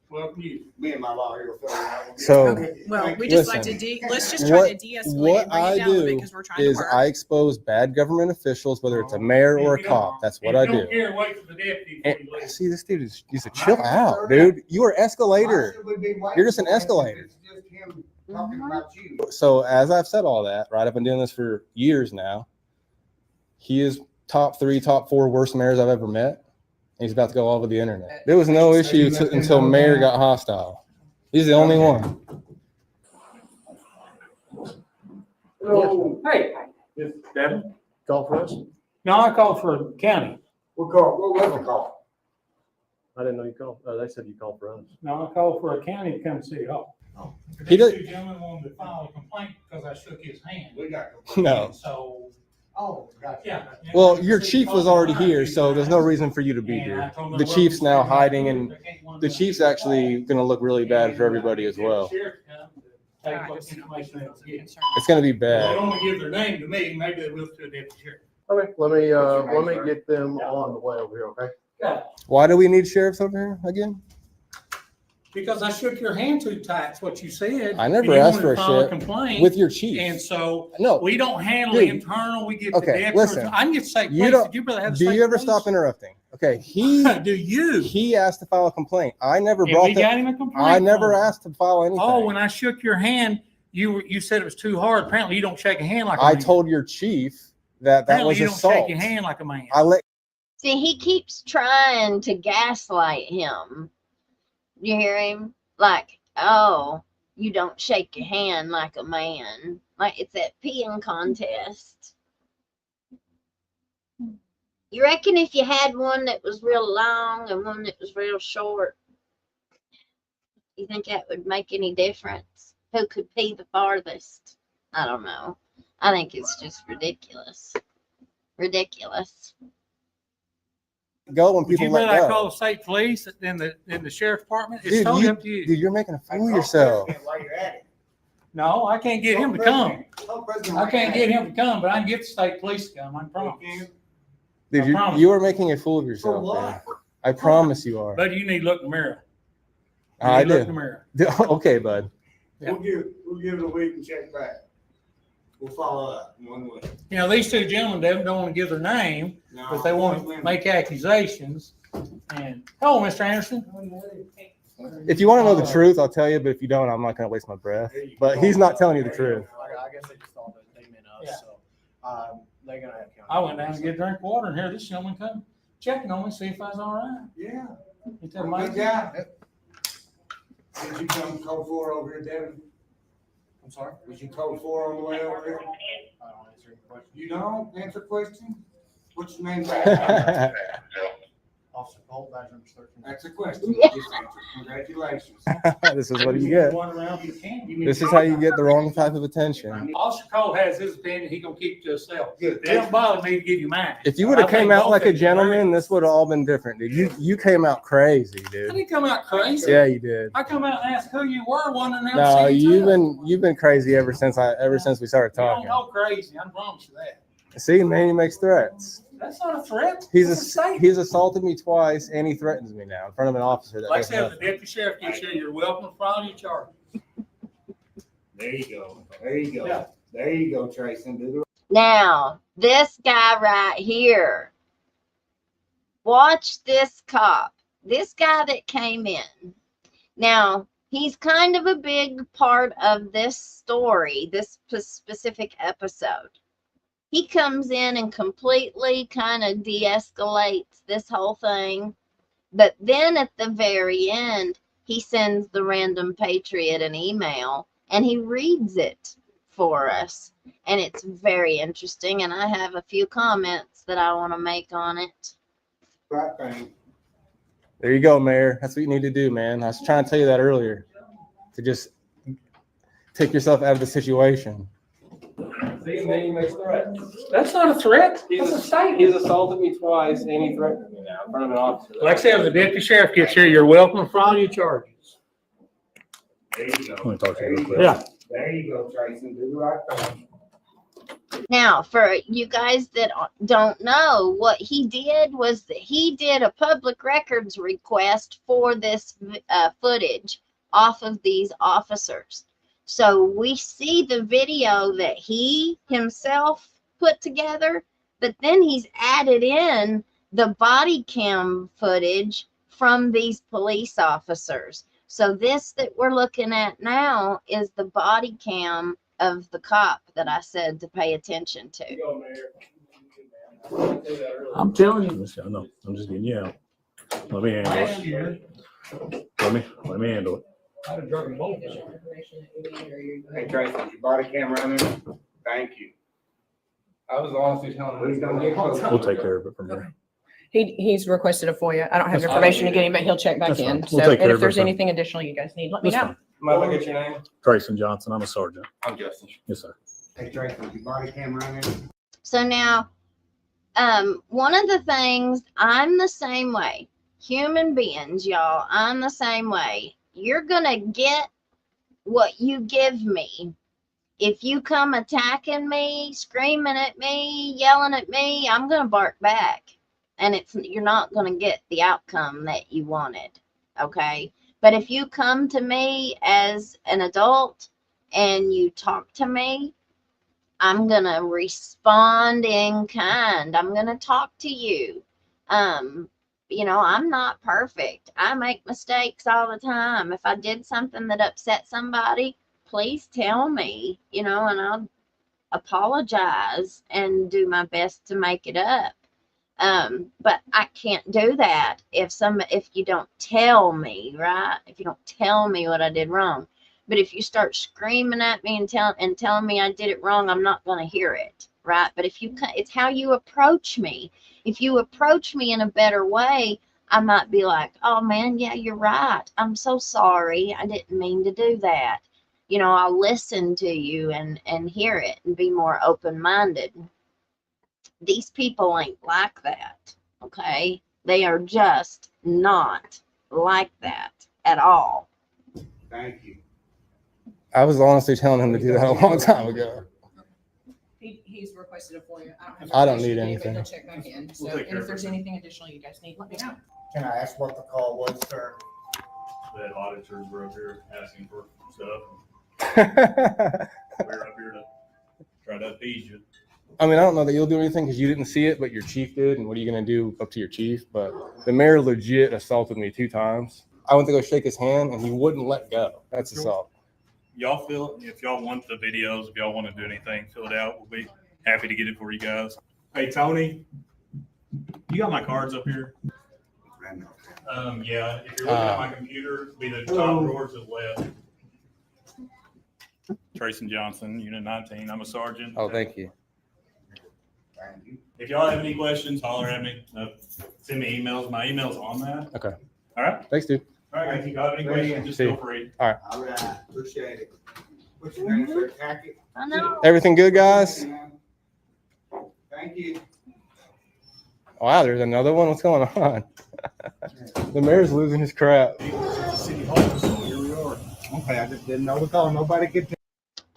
Well, you. Me and my lawyer will fill it out. So Okay, well, we just like to let's just try to de-escalate what and bring I it down a little bit do because we're trying to is work. I expose bad government officials, whether it's a mayor or a cop. That's what I do. Here, wait for the deputy before you leave. See, this dude is needs to chill out, dude. You are escalator. You're just an escalator. It's just him talking about you. So as I've said all that, right? I've been doing this for years now. He is top 3, top 4 worst mayors I've ever met. And he's about to go all over the internet. There was no issue until mayor got hostile. He's the only one. Hey, is Devin? Call for us? No, I called for the county. What was the call? I didn't know you called. They said you called for us. No, I called for a county to come see y'all. He does- These two gentlemen wanted to file a complaint because I shook his hand. We got. No. So, Oh, gotcha. yeah. Well, your chief was already here, so there's no reason for you to be here. The chief's now hiding, and the chief's actually going to look really bad for everybody as well. Take Alright, what just information they can get. concerned. It's going to be They bad. don't want to give their name to me, maybe they will to a deputy sheriff. Okay, let me get them on the way over here, okay? Yeah, Why do we need sheriffs over here again? because I shook your hand too tight, is what you said. I never And you asked wanted for a to file sheriff complaint, with your chief. and so No, we don't handle the Dude. internal, we give the Okay, deputy. listen. I can get state You police. don't- Did you brother have the do state you ever police? stop interrupting? Okay, he Do you? he asked to file a complaint. I never And brought we got that. him a complaint. I never from him. asked to file anything. Oh, when I shook your hand, you said it was too hard. Apparently, you don't shake a hand like a I man. told your chief that Apparently, was you don't assault. shake your hand like a man. I let See, he keeps trying to gaslight him. You hear him? Like, oh, you don't shake your hand like a man. Like it's that peeing contest. You reckon if you had one that was real long and one that was real short, you think that would make any difference? Who could pee the farthest? I don't know. I think it's just ridiculous. Ridiculous. go when Would people you let rather I go. call the state police than the sheriff's department? It's Dude, totally up to dude, you. you're making a fool of yourself. While you're at it. No, I can't get him to come. I can't get him. him to come, but I can get the state police to come. I promise. Dude, I promise. you are making a fool of For yourself, man. what? I promise you are. But you need to look in the mirror. You I need to look in do. the mirror. Okay, bud. Yeah. We'll give it a week and check back. We'll follow up in 1 week. You know, these two gentlemen, they don't want to give their name, No, but they want to make accusations. And, hello, Mr. Anderson. If you want to know the truth, I'll tell you. But if you don't, I'm not going to waste my breath. But he's not telling you the truth. I guess they just thought that they meant Yeah. us, so, they're gonna have county. I went down to get a drink of water, and here this gentleman come checking on me, see if I was all right. Yeah. Ain't that Good amazing? guy. Did you come code 4 over here, Devin? I'm sorry? Was you code 4 on the way over here? I don't answer your question. You don't answer question? What's your name? Officer Cole, badge number 13. That's a question. You just answered. Congratulations. This is what you get. One around you can. This is how you get the wrong type of attention. Officer Cole has his opinion, he gonna keep it to himself. Good. It don't bother me to give you mine. If you would have I think came out both like of a you gentleman, are. this would have all been different, dude. You came out crazy, I dude. didn't come out crazy. Yeah, you did. I come out and ask who you were, one and never No, seen you. you've been crazy ever since we started You don't talking. go crazy, I promise you that. See, man, he makes threats. That's not a threat. He's It's a statement. he's assaulted me twice, and he threatens me now in front of an officer. That Like I does said, if nothing. the deputy sheriff gets here, you're welcome to file your charge. There you go. There you Yeah. go. There you go, Tracy. Do the Now, this guy right here. Watch this cop. This guy that came in. Now, he's kind of a big part of this story, this specific episode. He comes in and completely kind of de-escalates this whole thing. But then at the very end, he sends the Random Patriot an email and he reads it for us. And it's very interesting. And I have a few comments that I want to make on it. Right thing. There you go, Mayor. That's what you need to do, man. I was trying to tell you that earlier, to just take yourself out of the situation. See, and then he makes threats. That's not a threat. That's a statement. He's assaulted me twice, and he threatened me now in front of an officer. Like I said, if the deputy sheriff gets here, you're welcome for all your charges. There you go. Let me talk to you real quick. Yeah. There you go, Tracy. Do the right thing. Now, for you guys that don't know, what he did was that he did a public records request for this footage off of these officers. So we see the video that he himself put together, but then he's added in the body cam footage from these police officers. So this that we're looking at now is the body cam of the cop that I said to pay attention to. I'm telling you. I know. I'm just getting you out. Let me handle it. Let me handle it. I'd have drunk them both. Hey, Tracy, is your body cam running? Thank you. I was honestly telling him he's going to get We'll take care of it from here. He's requested a FOIA. I don't have That's the information to get him, but he'll check back That's in. fine. So, We'll take care and of if there's it. anything additional you guys need, let me That's know. fine. Might I get your name? Grayson Johnson. I'm a sergeant. I'm Justin. Yes, sir. Hey, Tracy, is your body cam running? So now, one of the things, I'm the same way. Human beings, y'all, I'm the same way. You're going to get what you give me. If you come attacking me, screaming at me, yelling at me, I'm going to bark back. And you're not going to get the outcome that you wanted. Okay? But if you come to me as an adult and you talk to me, I'm going to respond in kind. I'm going to talk to you. You know, I'm not perfect. I make mistakes all the time. If I did something that upset somebody, please tell me, you know, and I'll apologize and do my best to make it up. But I can't do that if you don't tell me, right? If you don't tell me what I did wrong. But if you start screaming at me and telling me I did it wrong, I'm not going to hear it, right? But it's how you approach me. If you approach me in a better way, I might be like, oh man, yeah, you're right. I'm so sorry. I didn't mean to do that. You know, I'll listen to you and hear it and be more open-minded. These people ain't like that, okay? They are just not like that at all. Thank you. I was honestly telling him to do that a long time ago. He's requested a FOIA. I don't need information to give, but anything. He'll check back in. So, We'll take and care if of there's it. anything additional you guys need, let me know. Can I ask what the call was, sir? That auditors were up here asking for stuff. We're up here to try to appease you. I mean, I don't know that you'll do anything because you didn't see it, but your chief did. And what are you going to do? Up to your chief. But the mayor legit assaulted me 2 times. I went to go shake his hand and he wouldn't let go. That's assault. Y'all if y'all want the videos, if y'all want to do anything, fill it out. We'll be happy to get it for you guys. Hey, Tony, you got my cards up here? Yeah, if you're looking at my computer, it'll be the top drawer to the left. Tracy Johnson, Unit 19. I'm a sergeant. Oh, thank you. Thank you. If y'all have any questions, holler at me. Send me emails. My email's on that. Okay. All right. Thanks, dude. All right. If you got any questions, just See feel you. free. All right. Appreciate it. What's your name, sir? Tackett? I know. Everything good, guys? Thank you. Wow, there's another one. What's going on? The mayor's losing his crap. City Hall, so here we are. Okay, I just didn't know the call. Nobody could tell.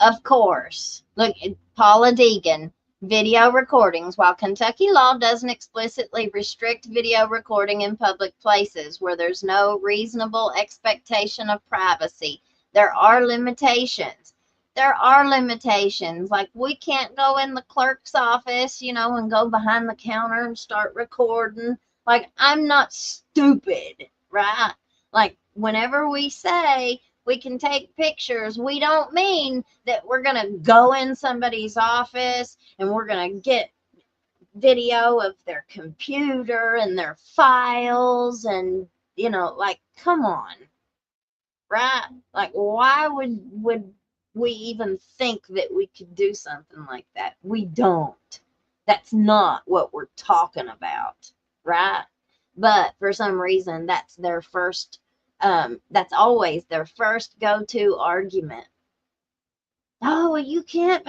Of course. Look, Paula Deegan, video recordings. While Kentucky law doesn't explicitly restrict video recording in public places where there's no reasonable expectation of privacy, there are limitations. There are limitations. Like, we can't go in the clerk's office, you know, and go behind the counter and start recording. Like, I'm not stupid, right? Like, whenever we say we can take pictures, we don't mean that we're going to go in somebody's office and we're going to get video of their computer and their files and, you know, like, come on, right? Like, why would we even think that we could do something like that. We don't. That's not what we're talking about, right? But for some reason, that's their first, that's always their first go-to argument. Oh, well, you can't,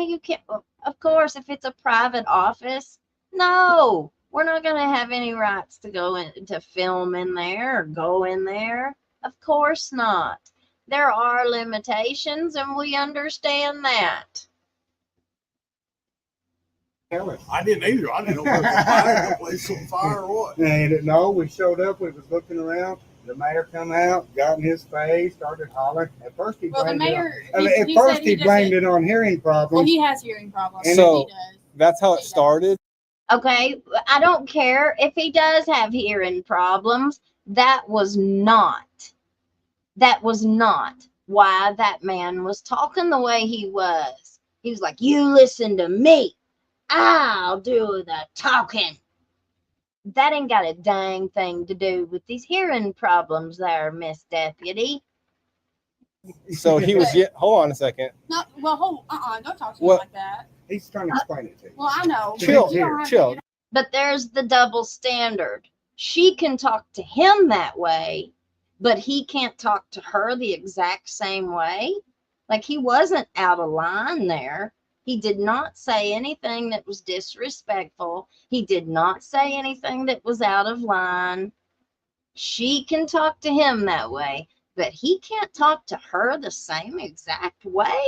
you can't. Well, of course, if it's a private office, no, we're not going to have any rights to go in to film in there or go in there. Of course not. There are limitations, and we understand that. I didn't either. I didn't know if it was a fire, the place on fire or what. And no, we showed up, we was looking around, the mayor come out, got in his face, started hollering. At first he blamed it on hearing problems. Well, he has hearing problems. So he does. that's how it started. Okay, I don't care if he does have hearing problems. That was not why that man was talking the way he was. He was like, you listen to me. I'll do the talking. That ain't got a dang thing to do with these hearing problems there, Miss Deputy. So he was, hold on a second. No, well, don't talk to me like that. He's trying to explain it to you. Well, I know. Chill. But there's the double standard. She can talk to him that way, but he can't talk to her the exact same way. Like, he wasn't out of line there. He did not say anything that was disrespectful. He did not say anything that was out of line. She can talk to him that way, but he can't talk to her the same exact way.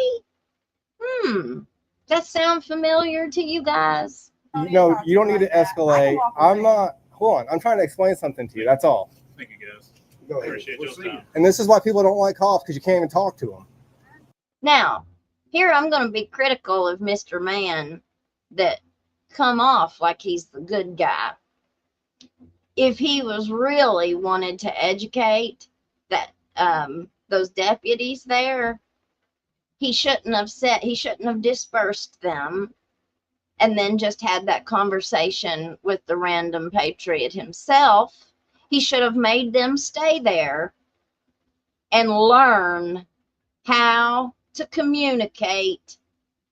That sound familiar to you guys? No, you don't need to escalate. I'm not, hold on. I'm trying to explain something to you. That's all. Thank you, guys. Go ahead. Appreciate your time. And this is why people don't like cops, because you can't even talk to them. Now, here I'm going to be critical of Mr. Man that come off like he's the good guy. If he was really wanted to educate that those deputies there, he shouldn't have dispersed them and then just had that conversation with the Random Patriot himself. He should have made them stay there and learn how to communicate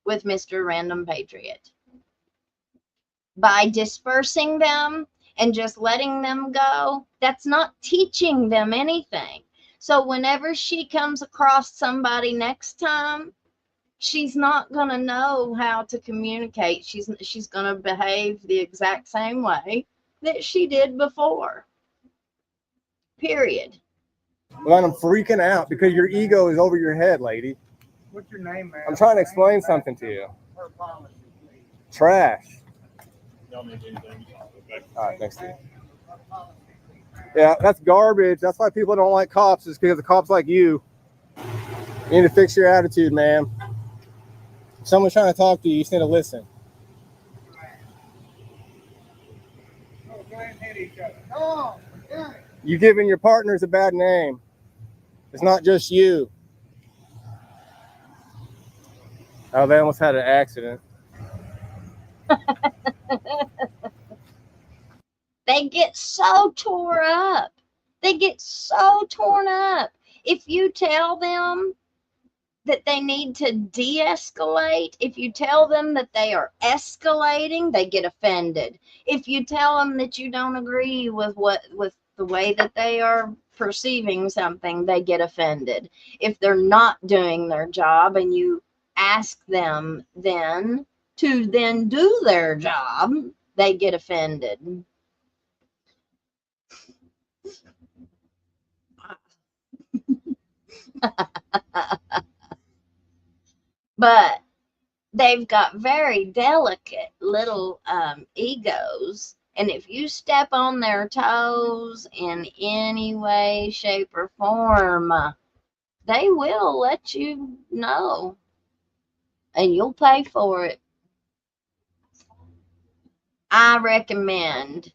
with Mr. Random Patriot. By dispersing them and just letting them go, that's not teaching them anything. So whenever she comes across somebody next time, she's not going to know how to communicate. She's going to behave the exact same way that she did before. Period. Well, I'm freaking out because your ego is over your head, lady. What's your name, man? I'm trying to explain something to you. Trash. Y'all need anything? All right, thanks, Steve. Yeah, that's garbage. That's why people don't like cops, is because of cops like you. You need to fix your attitude, man. If someone's trying to talk to you, you just need to listen. You're giving your partners a bad name. It's not just you. Oh, they almost had an accident. They get so tore up. They get so torn up. If you tell them that they need to de-escalate, if you tell them that they are escalating, they get offended. If you tell them that you don't agree with the way that they are perceiving something, they get offended. If they're not doing their job and you ask them then to then do their job, they get offended. But they've got very delicate little egos, and if you step on their toes in any way, shape, or form, they will let you know, and you'll pay for it. I recommend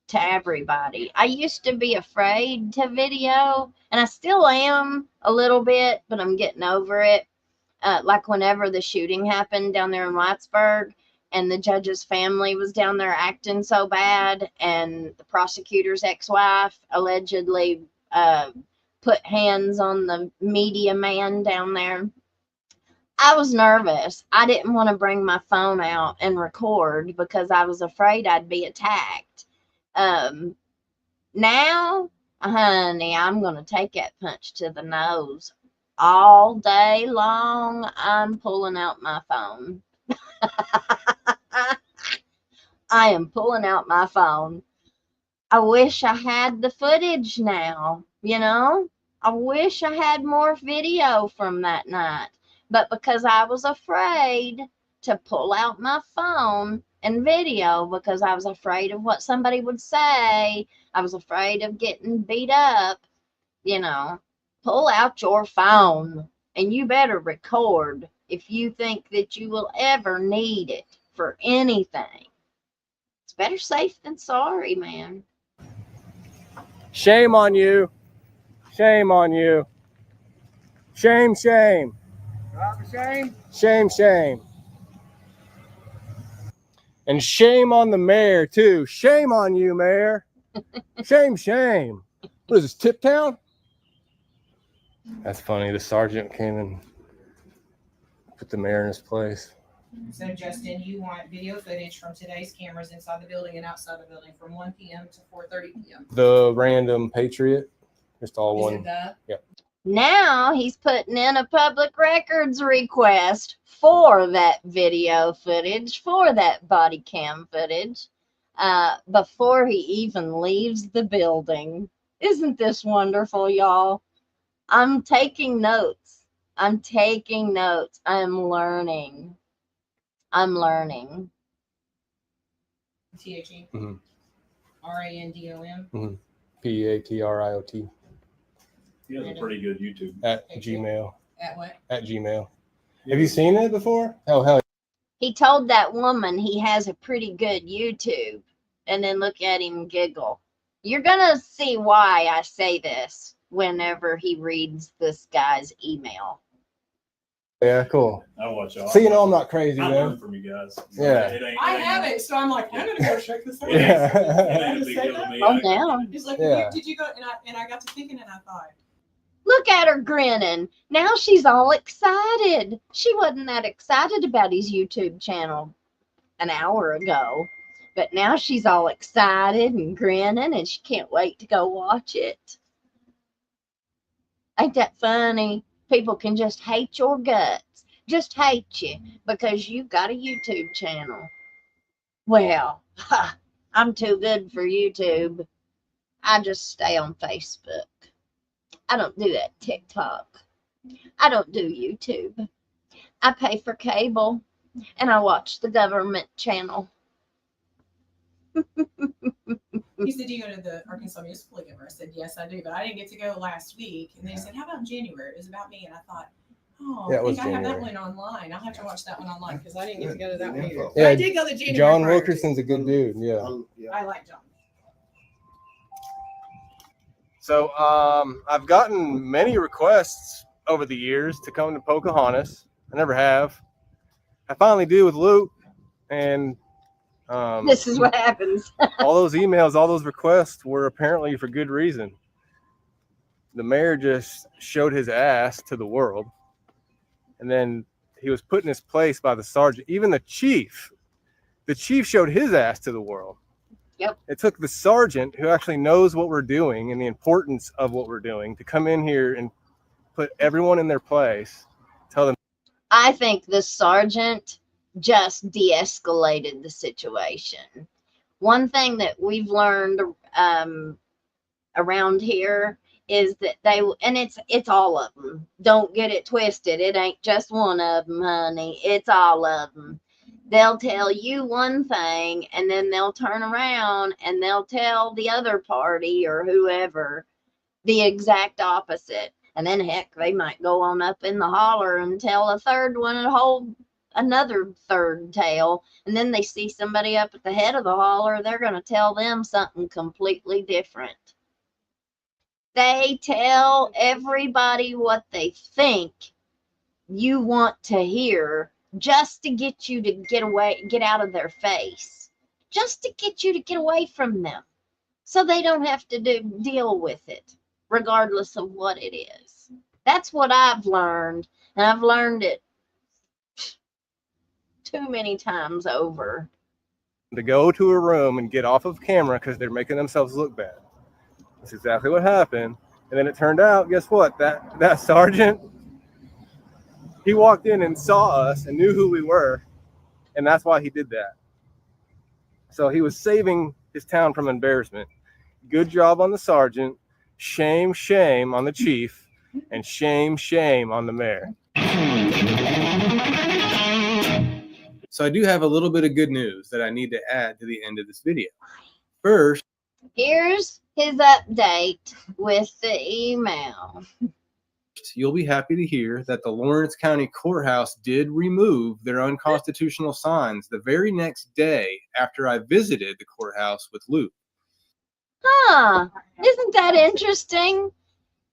to everybody. I used to be afraid to video, and I still am a little bit, but I'm getting over it. Like whenever the shooting happened down there in Whitesburg, and the judge's family was down there acting so bad, and the prosecutor's ex-wife allegedly put hands on the media man down there. I was nervous. I didn't want to bring my phone out and record because I was afraid I'd be attacked. Now, honey, I'm going to take that punch to the nose. All day long, I'm pulling out my phone. I am pulling out my phone. I wish I had the footage now, you know? I wish I had more video from that night. But because I was afraid to pull out my phone and video because I was afraid of what somebody would say, I was afraid of getting beat up, you know, pull out your phone and you better record if you think that you will ever need it for anything. It's better safe than sorry, man. Shame on you. Shame on you. Shame, shame. Shame. Shame, shame. And shame on the mayor, too. Shame on you, mayor. Shame, shame. What is this, Tip Town? That's funny. The sergeant came and put the mayor in his place. So Justin, you want video footage from today's cameras inside the building and outside the building from 1 p.m. to 4:30 p.m. The Random Patriot. Just all Is one. it the? Yep. Now he's putting in a public records request for that video footage, for that body cam footage, before he even leaves the building. Isn't this wonderful, y'all? I'm taking notes. I'm taking notes. I'm learning. I'm learning. T-H-E? Mm-hmm. R-A-N-D-O-M? Mm-hmm. Patriot. He has a pretty good YouTube. At Gmail. At what? At Gmail. Have you seen it before? Oh, hell. He told that woman he has a pretty good YouTube, and then look at him giggle. You're going to see why I say this whenever he reads this guy's email. Yeah, cool. I watch y'all. So you know I'm not crazy, I man. learn from you guys. Yeah. I have it, so I'm like, I'm gonna go check this out. Yeah. It ain't a big deal to me. Oh, now. He's like, Yeah. did you go? And I got to thinking, and I thought, Look at her grinning. Now she's all excited. She wasn't that excited about his YouTube channel an hour ago. But now she's all excited and grinning, and she can't wait to go watch it. Ain't that funny? People can just hate your guts. Just hate you because you've got a YouTube channel. Well, I'm too good for YouTube. I just stay on Facebook. I don't do that TikTok. I don't do YouTube. I pay for cable and I watch the government channel. he said, do you go to the Arkansas Municipal League ever? I said, yes, I do, but I didn't get to go last week. And they said, how about in January? It was about me. And I thought, oh, Yeah, it I was think I have that January. one online. I'll have to watch that one online because I didn't get to go to that one either. Yeah, But I did go to January. John prior to. Wilkerson's a good dude. Yeah. I like John. So I've gotten many requests over the years to come to Pocahontas. I never have. I finally do with Luke, and This is what happens. all those emails, all those requests were apparently for good reason. The mayor just showed his ass to the world, and then he was put in his place by the sergeant. Even the chief showed his ass to the world. Yep. It took the sergeant, who actually knows what we're doing and the importance of what we're doing, to come in here and put everyone in their place, tell them. I think the sergeant just de-escalated the situation. One thing that we've learned around here is that and it's all of them. Don't get it twisted. It ain't just one of them, honey. It's all of them. They'll tell you one thing, and then they'll turn around and they'll tell the other party or whoever the exact opposite. And then, heck, they might go on up in the holler and tell a third one and hold another third tale. And then they see somebody up at the head of the holler, they're going to tell them something completely different. They tell everybody what they think you want to hear, just to get you to get out of their face, just to get you to get away from them so they don't have to deal with it, regardless of what it is. That's what I've learned, and I've learned it too many times over. To go to a room and get off of camera because they're making themselves look bad. That's exactly what happened. And then it turned out, guess what? That sergeant, he walked in and saw us and knew who we were. And that's why he did that. So he was saving his town from embarrassment. Good job on the sergeant. Shame, shame on the chief. And shame, shame on the mayor. So I do have a little bit of good news that I need to add to the end of this video. First, here's his update with the email. You'll be happy to hear that the Lawrence County Courthouse did remove their unconstitutional signs the very next day after I visited the courthouse with Luke. Huh, isn't that interesting?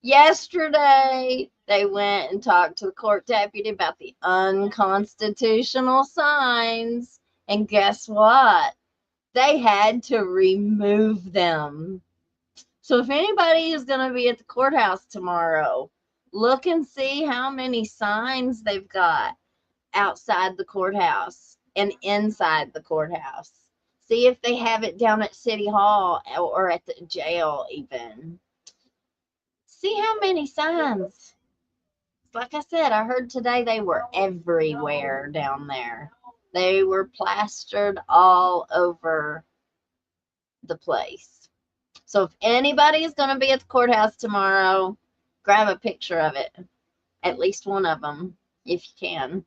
Yesterday, they went and talked to the court deputy about the unconstitutional signs. And guess what? They had to remove them. So if anybody is going to be at the courthouse tomorrow, look and see how many signs they've got outside the courthouse and inside the courthouse. See if they have it down at City Hall or at the jail even. See how many signs. Like I said, I heard today they were everywhere down there. They were plastered all over the place. So if anybody is going to be at the courthouse tomorrow, grab a picture of it. At least one of them, if you can.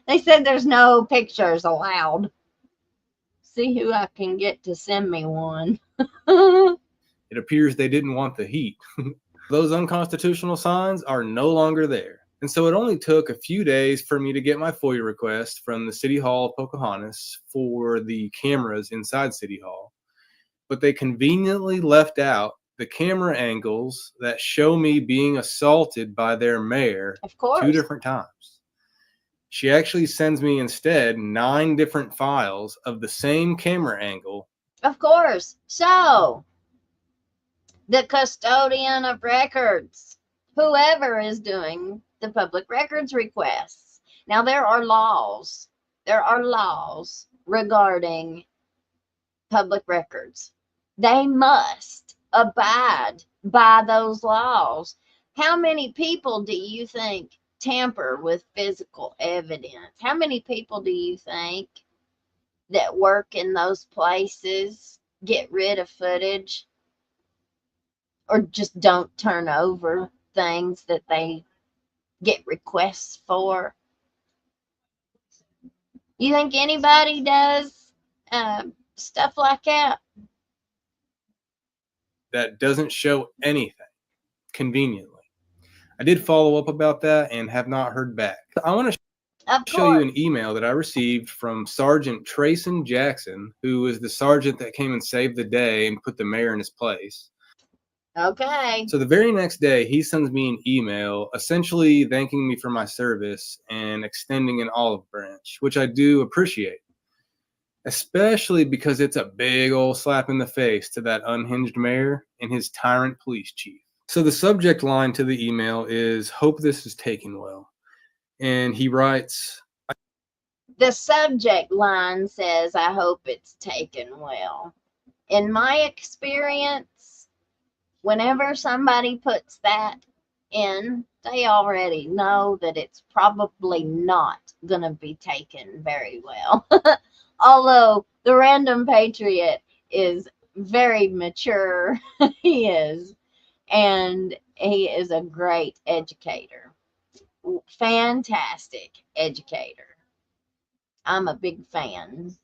They said there's no pictures allowed. See who I can get to send me one. It appears they didn't want the heat. Those unconstitutional signs are no longer there. And so it only took a few days for me to get my FOIA request from the City Hall of Pocahontas for the cameras inside City Hall. But they conveniently left out the camera angles that show me being assaulted by their mayor Of course. 2 different times. She actually sends me instead 9 different files of the same camera angle. Of course. So, the custodian of records, whoever is doing the public records requests. Now, there are laws. There are laws regarding public records. They must abide by those laws. How many people do you think tamper with physical evidence? How many people do you think that work in those places get rid of footage or just don't turn over things that they get requests for? You think anybody does stuff like that? That doesn't show anything, conveniently. I did follow up about that and have not heard back. I want to show you an email that I received from Sergeant Trayson Jackson, who is the sergeant that came and saved the day and put the mayor in his place. Okay. So the very next day, he sends me an email essentially thanking me for my service and extending an olive branch, which I do appreciate, especially because it's a big old slap in the face to that unhinged mayor and his tyrant police chief. So the subject line to the email is, "Hope this is taken well." And he writes, the subject line says, "I hope it's taken well." In my experience, whenever somebody puts that in, they already know that it's probably not going to be taken very well. Although the Random Patriot is very mature, he is, and he is a great educator. Fantastic educator. I'm a big fan.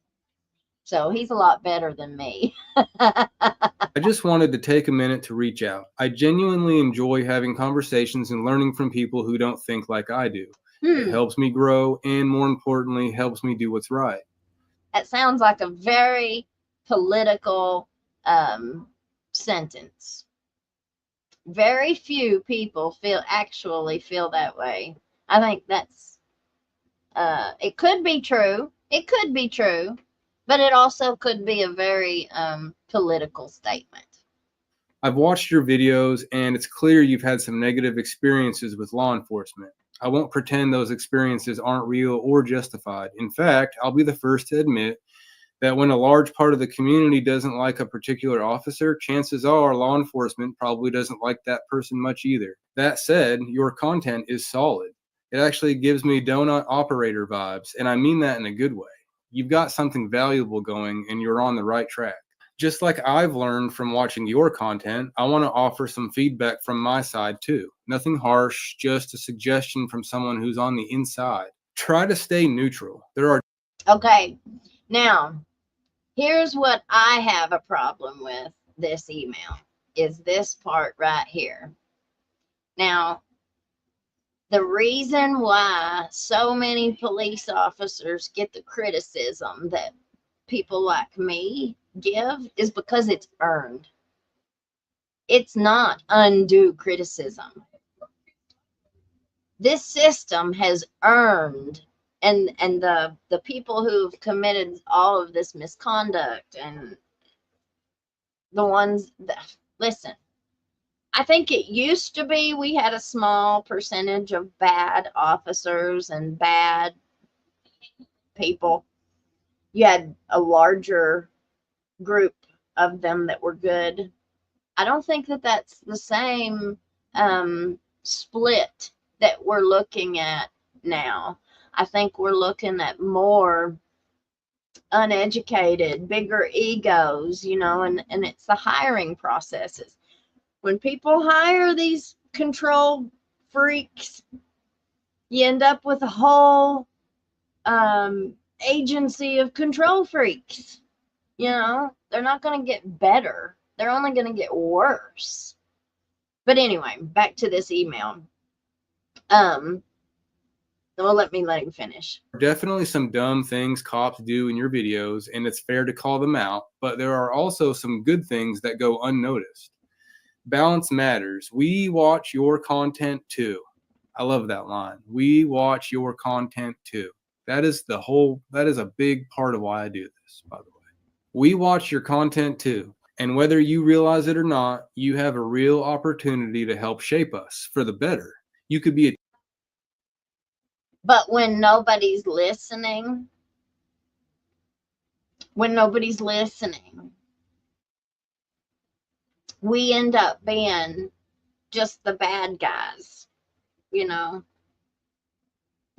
So he's a lot better than me. I just wanted to take a minute to reach out. I genuinely enjoy having conversations and learning from people who don't think like I do. It helps me grow and, more importantly, helps me do what's right. That sounds like a very political sentence. Very few people actually feel that way. I think that's, it could be true. It could be true. But it also could be a very political statement. I've watched your videos, and it's clear you've had some negative experiences with law enforcement. I won't pretend those experiences aren't real or justified. In fact, I'll be the first to admit that when a large part of the community doesn't like a particular officer, chances are law enforcement probably doesn't like that person much either. That said, your content is solid. It actually gives me donut operator vibes, and I mean that in a good way. You've got something valuable going, and you're on the right track. Just like I've learned from watching your content, I want to offer some feedback from my side too. Nothing harsh, just a suggestion from someone who's on the inside. Try to stay neutral. There are Okay, now here's what I have a problem with this email, is this part right here. Now, the reason why so many police officers get the criticism that people like me give is because it's earned. It's not undue criticism. This system has earned, and the people who've committed all of this misconduct and the ones that, listen, I think it used to be we had a small percentage of bad officers and bad people. You had a larger group of them that were good. I don't think that that's the same split that we're looking at now. I think we're looking at more uneducated, bigger egos, you know, and it's the hiring processes. When people hire these control freaks, you end up with a whole agency of control freaks. You know, they're not going to get better. They're only going to get worse. But anyway, back to this email. Well, let him finish. definitely some dumb things cops do in your videos, and it's fair to call them out, but there are also some good things that go unnoticed. Balance matters. We watch your content too. I love that line. We watch your content too. That is a big part of why I do this, by the way. We watch your content too. And whether you realize it or not, you have a real opportunity to help shape us for the better. You could be a But when nobody's listening, we end up being just the bad guys, you know.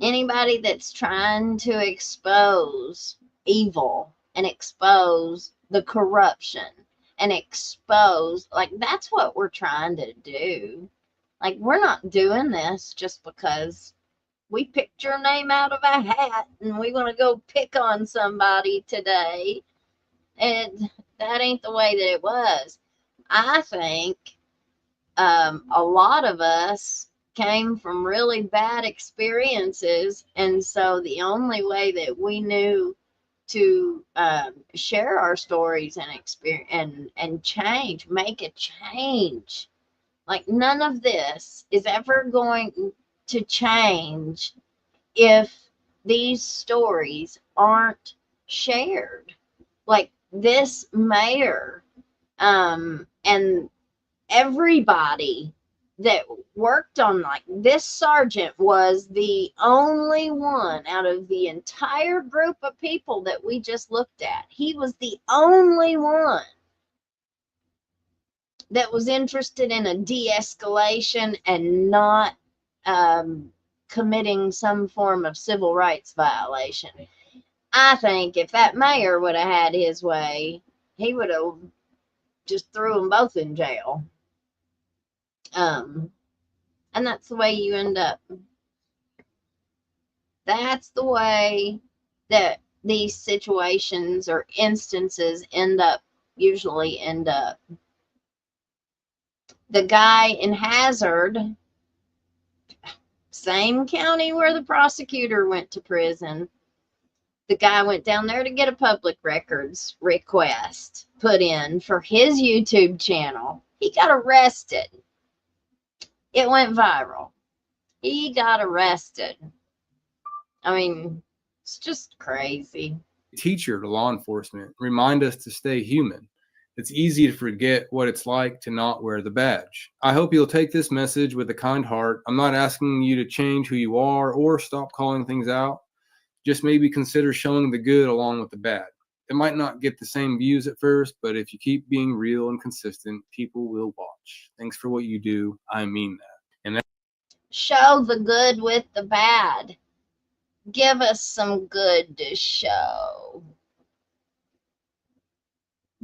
Anybody that's trying to expose evil and expose the corruption and expose, like, that's what we're trying to do. Like, we're not doing this just because we picked your name out of a hat and we're going to go pick on somebody today. And that ain't the way that it was. I think a lot of us came from really bad experiences, and so the only way that we knew to share our stories and experience and change, make a change, like, none of this is ever going to change if these stories aren't shared. Like this mayor and everybody that worked on, like, this sergeant was the only one out of the entire group of people that we just looked at. He was the only one that was interested in a de-escalation and not committing some form of civil rights violation. I think if that mayor would have had his way, he would have just threw them both in jail. And that's the way you end up. That's the way that these situations or instances usually end up. The guy in Hazard, same county where the prosecutor went to prison, the guy went down there to get a public records request put in for his YouTube channel. He got arrested. It went viral. He got arrested. I mean, it's just crazy. teacher to law enforcement. Remind us to stay human. It's easy to forget what it's like to not wear the badge. I hope you'll take this message with a kind heart. I'm not asking you to change who you are or stop calling things out. Just maybe consider showing the good along with the bad. It might not get the same views at first, but if you keep being real and consistent, people will watch. Thanks for what you do. I mean that. And Show the good with the bad. Give us some good to show.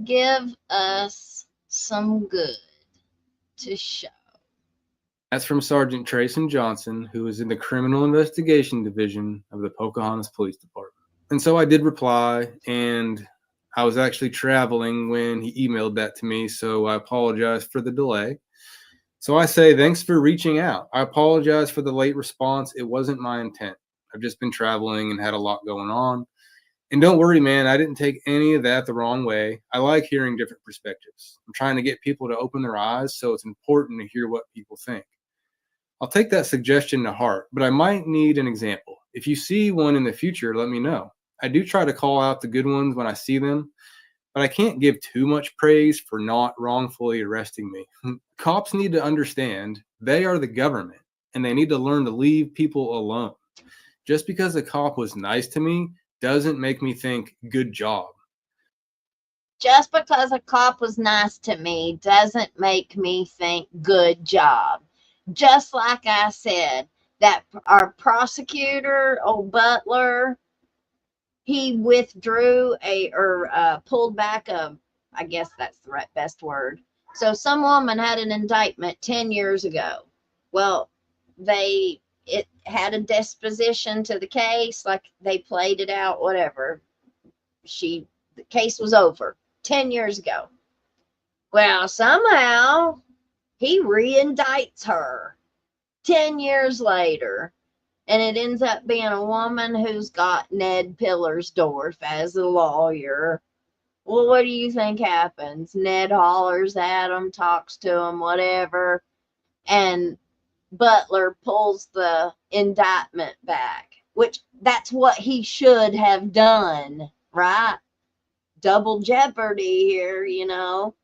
Give us some good to show. that's from Sergeant Trayson Johnson, who is in the Criminal Investigation Division of the Pocahontas Police Department. And so I did reply, and I was actually traveling when he emailed that to me, so I apologize for the delay. So I say, thanks for reaching out. I apologize for the late response. It wasn't my intent. I've just been traveling and had a lot going on. And don't worry, man, I didn't take any of that the wrong way. I like hearing different perspectives. I'm trying to get people to open their eyes, so it's important to hear what people think. I'll take that suggestion to heart, but I might need an example. If you see one in the future, let me know. I do try to call out the good ones when I see them, but I can't give too much praise for not wrongfully arresting me. Cops need to understand they are the government, and they need to learn to leave people alone. Just because a cop was nice to me doesn't make me think, good job. Just because a cop was nice to me doesn't make me think, good job. Just like I said, that our prosecutor, old Butler, he withdrew pulled back I guess that's the best word. So some woman had an indictment 10 years ago. Well, it had a disposition to the case, like they played it out, whatever. The case was over 10 years ago. Well, somehow he re-indicts her 10 years later, and it ends up being a woman who's got Ned Pillersdorf as a lawyer. Well, what do you think happens? Ned hollers at him, talks to him, whatever, and Butler pulls the indictment back, which that's what he should have done, right? Double jeopardy here, you know.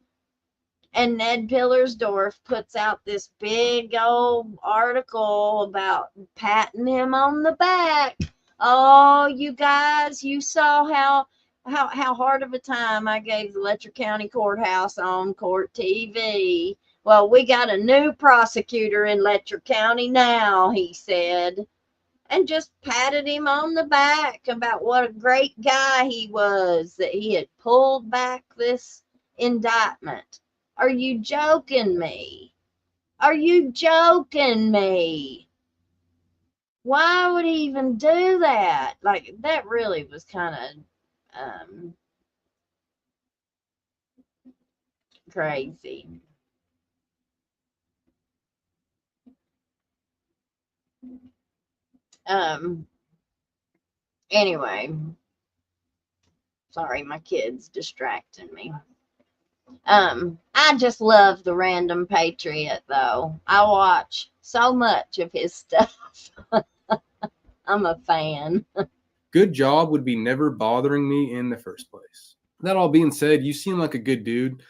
And Ned Pillersdorf puts out this big old article about patting him on the back. Oh, you guys, you saw how hard of a time I gave the Letcher County Courthouse on Court TV. Well, we got a new prosecutor in Letcher County now, he said, and just patted him on the back about what a great guy he was, that he had pulled back this indictment. Are you joking me? Are you joking me? Why would he even do that? Like, that really was kind of crazy. Anyway, sorry, my kid's distracting me. I just love the Random Patriot, though. I watch so much of his stuff. I'm a fan. Good job would be never bothering me in the first place. That all being said, you seem like a good dude.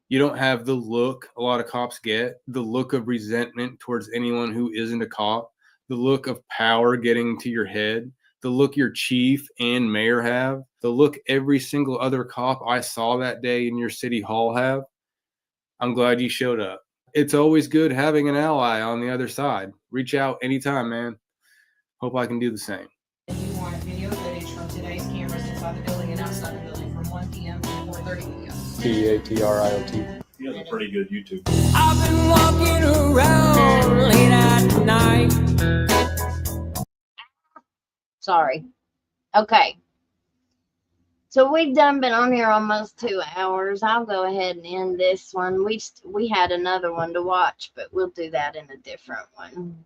You don't have the look a lot of cops get, the look of resentment towards anyone who isn't a cop, the look of power getting to your head, the look your chief and mayor have, the look every single other cop I saw that day in your city hall have. I'm glad you showed up. It's always good having an ally on the other side. Reach out anytime, man. Hope I can do the same. You want video footage from today's cameras inside the building and outside the building from 1 p.m. to 4:30 p.m. Patriot. He has a pretty good YouTube. I've been walking around late at night. Sorry. Okay. So we've been on here almost 2 hours. I'll go ahead and end this one. We had another one to watch, but we'll do that in a different one.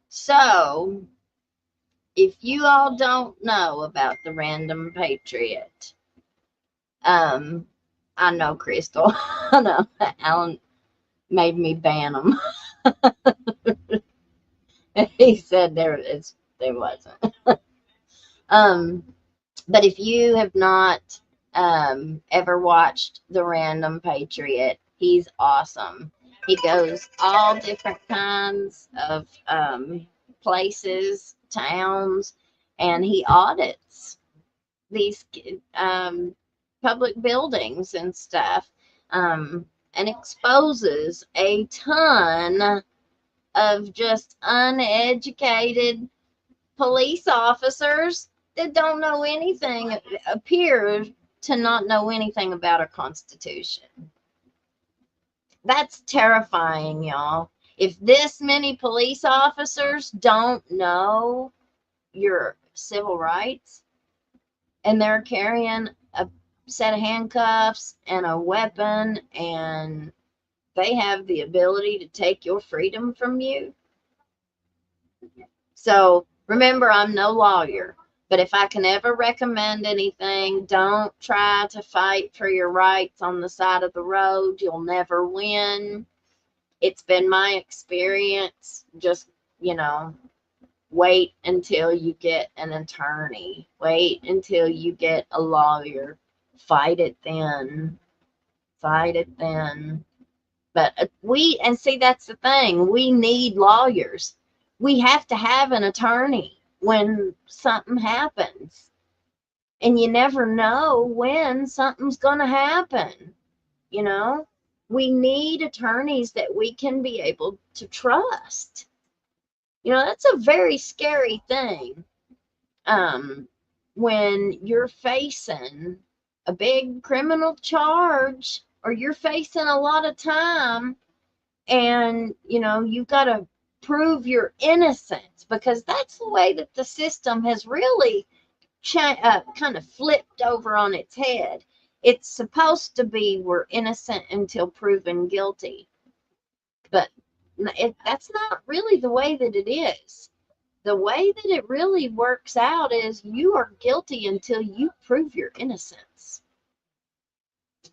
So if you all don't know about the Random Patriot, I know, Crystal. I know Alan made me ban them. He said there wasn't. But if you have not ever watched the Random Patriot, he's awesome. He goes all different kinds of places, towns, and he audits these public buildings and stuff, and exposes a ton of just uneducated police officers that don't know anything, appear to not know anything about our Constitution. That's terrifying, y'all. If this many police officers don't know your civil rights, and they're carrying a set of handcuffs and a weapon, and they have the ability to take your freedom from you. So remember, I'm no lawyer, but if I can ever recommend anything, don't try to fight for your rights on the side of the road. You'll never win. It's been my experience. Just, wait until you get an attorney. Wait until you get a lawyer. Fight it then. Fight it then. But and see, that's the thing. We need lawyers. We have to have an attorney when something happens. And you never know when something's going to happen. We need attorneys that we can be able to trust. That's a very scary thing. When you're facing a big criminal charge, or you're facing a lot of time, and you've got to prove your innocence, because that's the way that the system has really kind of flipped over on its head. It's supposed to be we're innocent until proven guilty, but that's not really the way that it is. The way that it really works out is you are guilty until you prove your innocence.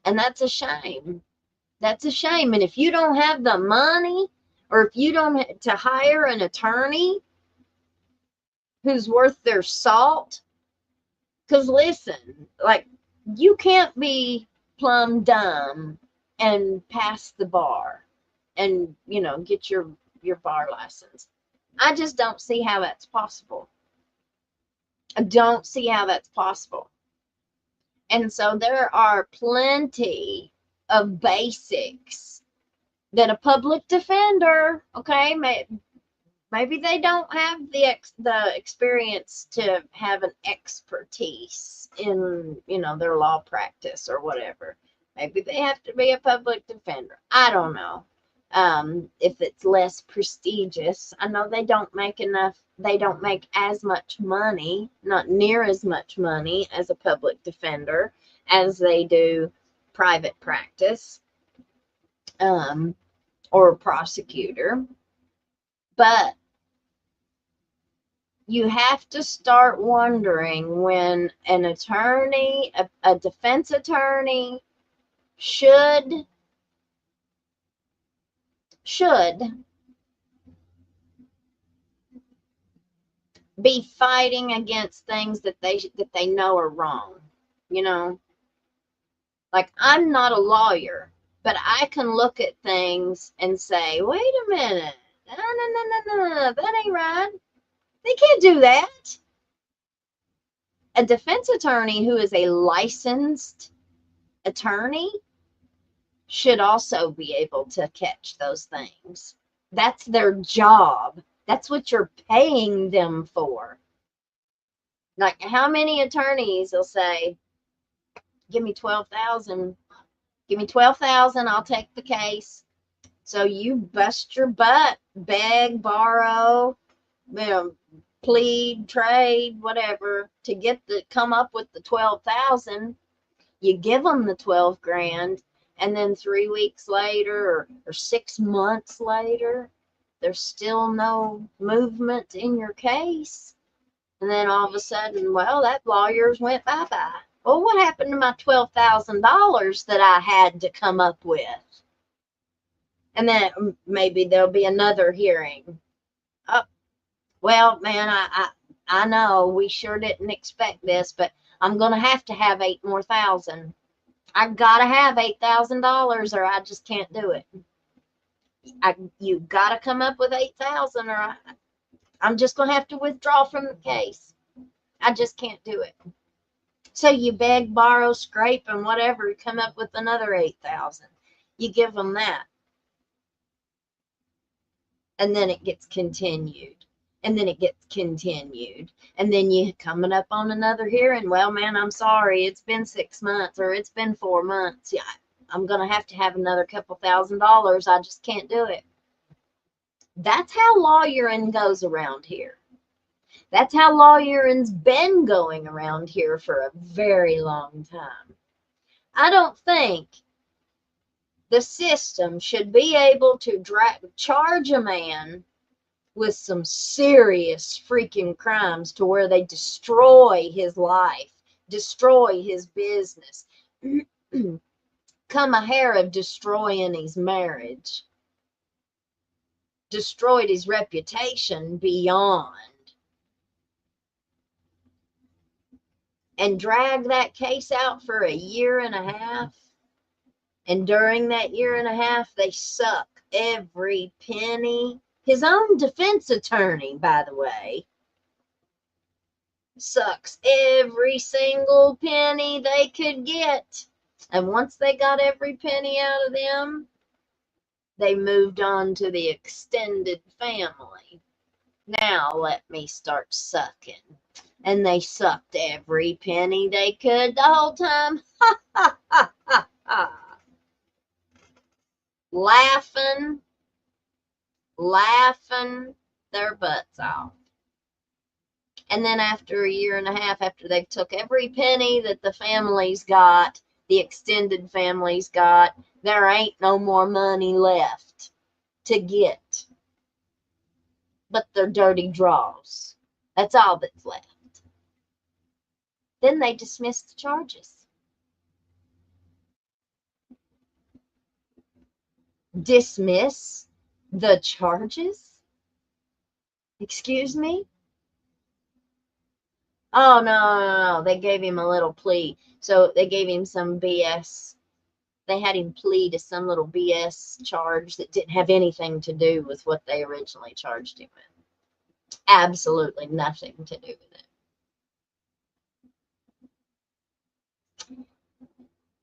And that's a shame. That's a shame. And if you don't have the money, or if you don't to hire an attorney who's worth their salt, because listen, you can't be plumb dumb and pass the bar and get your bar license. I just don't see how that's possible. I don't see how that's possible. And so there are plenty of basics that a public defender, okay, maybe they don't have the experience to have an expertise in their law practice or whatever. Maybe they have to be a public defender. I don't know. If it's less prestigious. I know they don't make as much money, not near as much money as a public defender as they do private practice, or a prosecutor. But you have to start wondering when an attorney, a defense attorney, should be fighting against things that they know are wrong. I'm not a lawyer, but I can look at things and say, wait a minute, no, that ain't right. They can't do that. A defense attorney who is a licensed attorney should also be able to catch those things. That's their job. That's what you're paying them for. How many attorneys will say, give me $12,000. Give me $12,000, I'll take the case. So you bust your butt, beg, borrow, plead, trade, whatever, to come up with the $12,000. You give them the 12 grand, and then 3 weeks later or 6 months later, there's still no movement in your case. And then all of a sudden, well, that lawyer's went bye-bye. Well, what happened to my $12,000 that I had to come up with? And then maybe there'll be another hearing. Oh, well, man, I know we sure didn't expect this, but I'm going to have 8 more thousand. I got to have $8,000 or I just can't do it. You got to come up with 8,000 or I'm just going to have to withdraw from the case. I just can't do it. So you beg, borrow, scrape, and whatever, come up with another 8,000. You give them that. And then it gets continued. And then it gets continued. And then you coming up on another hearing. Well, man, I'm sorry. It's been 6 months or it's been 4 months. Yeah, I'm going to have another couple $1,000. I just can't do it. That's how lawyering goes around here. That's how lawyering's been going around here for a very long time. I don't think the system should be able to charge a man with some serious freaking crimes to where they destroy his life, destroy his business, come a hair of destroying his marriage, destroyed his reputation beyond, and drag that case out for a year and a half. And during that year and a half, they suck every penny. His own defense attorney, by the way, sucks every single penny they could get. And once they got every penny out of them, they moved on to the extended family. Now let me start sucking. And they sucked every penny they could the whole time. Ha, ha, ha, ha, ha. Laughing their butts off. And then after a year and a half, after they took every penny that the families got, the extended families got, there ain't no more money left to get but their dirty draws. That's all that's left. Then they dismiss the charges. Dismiss the charges? Excuse me? Oh, no. They gave him a little plea. So they gave him some BS. They had him plead to some little BS charge that didn't have anything to do with what they originally charged him with. Absolutely nothing to do with it.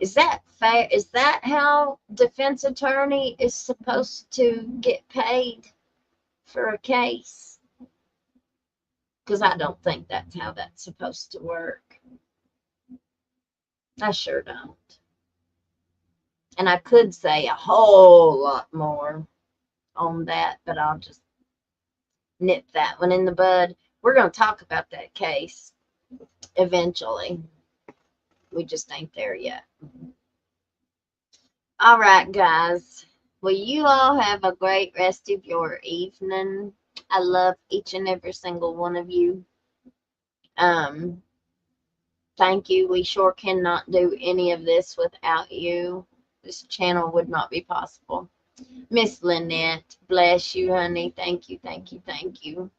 Is that fair? Is that how defense attorney is supposed to get paid for a case? Because I don't think that's how that's supposed to work. I sure don't. And I could say a whole lot more on that, but I'll just nip that one in the bud. We're going to talk about that case eventually. We just ain't there yet. All right, guys. Well, you all have a great rest of your evening. I love each and every single one of you. Thank you. We sure cannot do any of this without you. This channel would not be possible. Miss Lynette, bless you, honey. Thank you, thank you, thank you.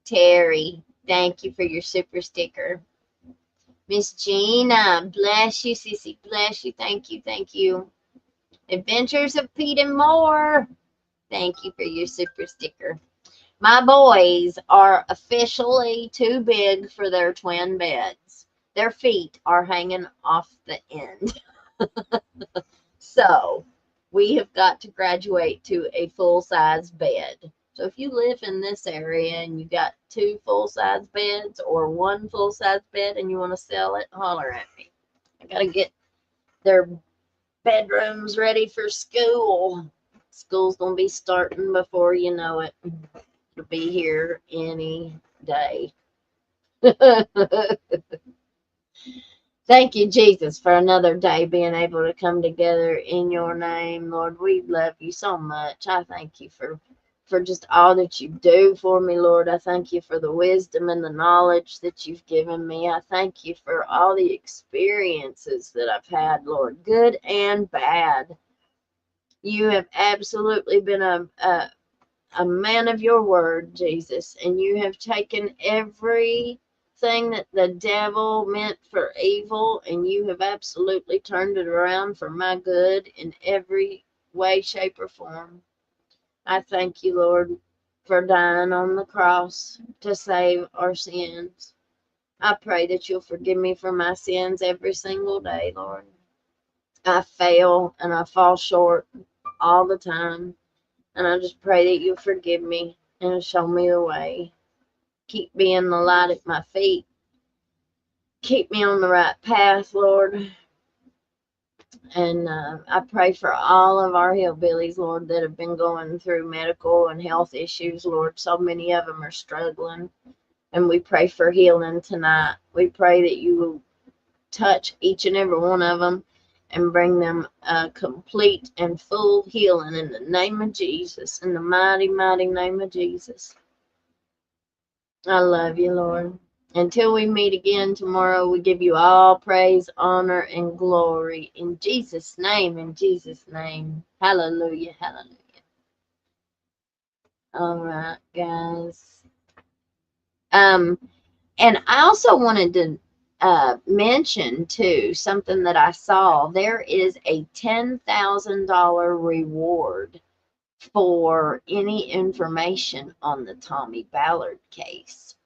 Terry, thank you for your super sticker. Miss Gina, bless you, sissy, bless you, thank you, thank you. Adventures of Pete and More, thank you for your super sticker. My boys are officially too big for their twin beds. Their feet are hanging off the end. So we have got to graduate to a full-size bed. So if you live in this area and you got 2 full-size beds or 1 full-size bed and you want to sell it, holler at me. I got to get their bedrooms ready for school. School's going to be starting before you know it. It'll be here any day. Thank you, Jesus, for another day being able to come together in your name. Lord, we love you so much. I thank you for just all that you do for me, Lord. I thank you for the wisdom and the knowledge that you've given me. I thank you for all the experiences that I've had, Lord, good and bad. You have absolutely been a man of your word, Jesus, and you have taken everything everything that the devil meant for evil, and you have absolutely turned it around for my good in every way, shape, or form. I thank you, Lord, for dying on the cross to save our sins. I pray that you'll forgive me for my sins every single day, Lord. I fail and I fall short all the time. And I just pray that you'll forgive me and show me the way. Keep being the light at my feet. Keep me on the right path, Lord. And I pray for all of our hillbillies, Lord, that have been going through medical and health issues, Lord. So many of them are struggling. And we pray for healing tonight. We pray that you will touch each and every one of them and bring them a complete and full healing in the name of Jesus, in the mighty, mighty name of Jesus. I love you, Lord. Until we meet again tomorrow, we give you all praise, honor, and glory. In Jesus' name, in Jesus' name. Hallelujah, hallelujah. All right, guys. And I also wanted to mention, too, something that I saw. There is a $10,000 reward for any information on the Tommy Ballard case.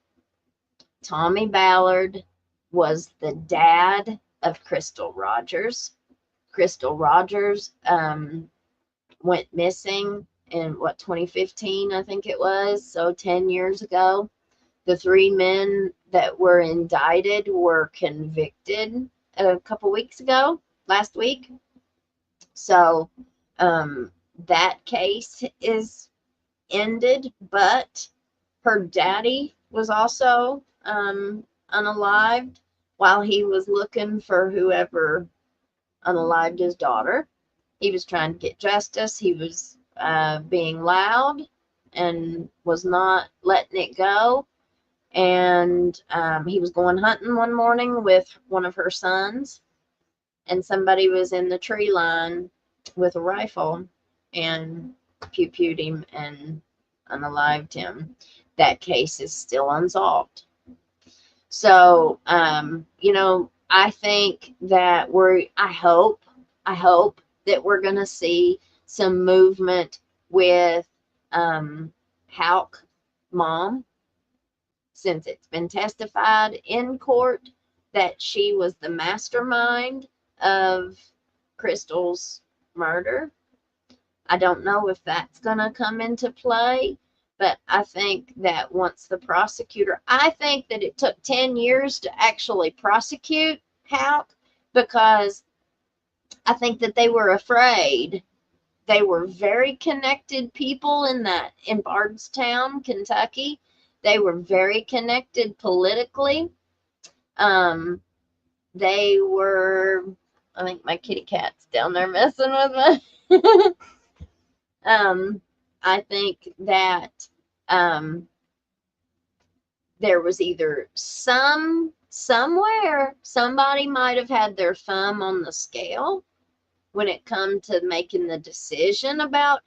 Tommy Ballard was the dad of Crystal Rogers. Crystal Rogers went missing in, 2015, I think it was, so 10 years ago. The 3 men that were indicted were convicted a couple weeks ago, last week. So that case is ended, but her daddy was also unalived while he was looking for whoever unalived his daughter. He was trying to get justice. He was being loud and was not letting it go. And he was going hunting one morning with one of her sons, and somebody was in the tree line with a rifle and pew-pewed him and unalived him. That case is still unsolved. So, I think that I hope that we're going to see some movement with Houck mom, since it's been testified in court that she was the mastermind of Crystal's murder. I don't know if that's going to come into play, but I think that once the prosecutor, I think that it took 10 years to actually prosecute Houck, because I think that they were afraid. They were very connected people in Bardstown, Kentucky. They were very connected politically. They were, I think my kitty cat's down there messing with me. I think that there was either somewhere somebody might have had their thumb on the scale when it come to making the decision about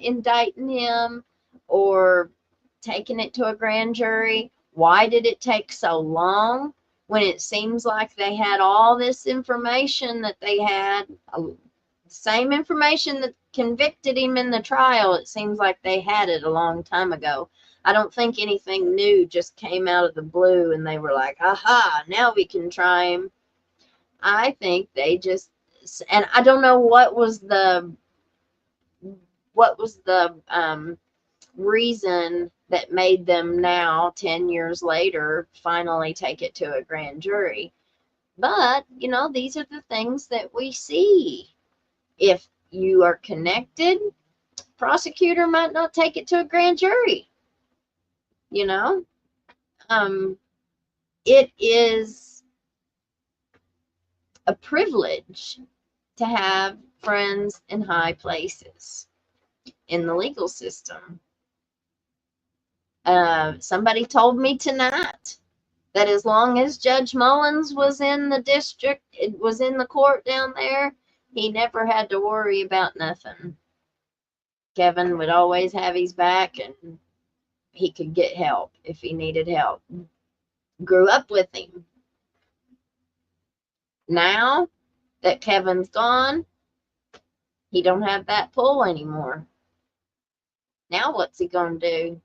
indicting him or taking it to a grand jury. Why did it take so long when it seems like they had all this information that they had, same information that convicted him in the trial? It seems like they had it a long time ago. I don't think anything new just came out of the blue and they were like, aha, now we can try him. I think they just, and I don't know what was the reason that made them now 10 years later finally take it to a grand jury. But these are the things that we see. If you are connected, prosecutor might not take it to a grand jury. It is a privilege to have friends in high places in the legal system. Somebody told me tonight that as long as Judge Mullins was in the district, it was in the court down there, he never had to worry about nothing. Kevin would always have his back, and he could get help if he needed help. grew up with him. Now that Kevin's gone, he don't have that pull anymore. Now what's he gonna do?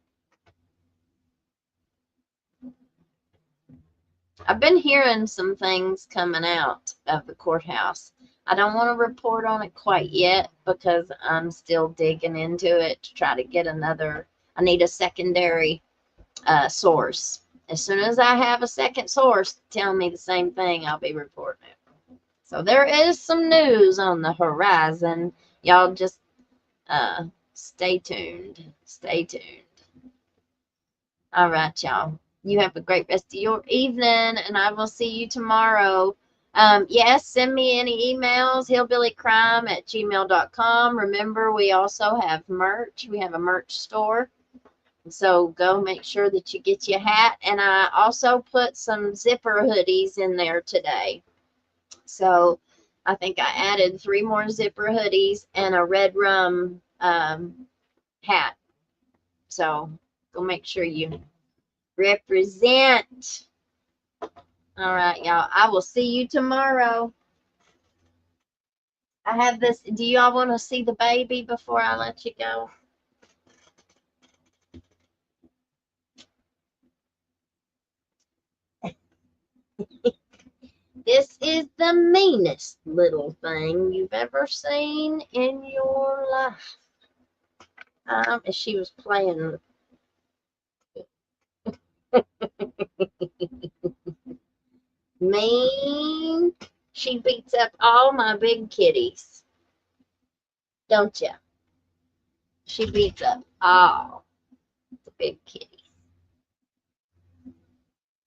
I've been hearing some things coming out of the courthouse. I don't want to report on it quite yet because I'm still digging into it to try to get another. I need a secondary source. As soon as I have a second source telling me the same thing, I'll be reporting it. So there is some news on the horizon. Y'all just stay tuned. Stay tuned. All right, y'all. You have a great rest of your evening, and I will see you tomorrow. Yes, send me any emails, hillbillycrime@gmail.com. Remember, we also have merch. We have a merch store. So go make sure that you get your hat. And I also put some zipper hoodies in there today. So I think I added 3 more zipper hoodies and a red rum hat. So go make sure you represent. All right, y'all. I will see you tomorrow. I have this. Do y'all want to see the baby before I let you go? This is the meanest little thing you've ever seen in your life. And she was playing. Mean. She beats up all my big kitties. Don't ya? She beats up all the big kitties.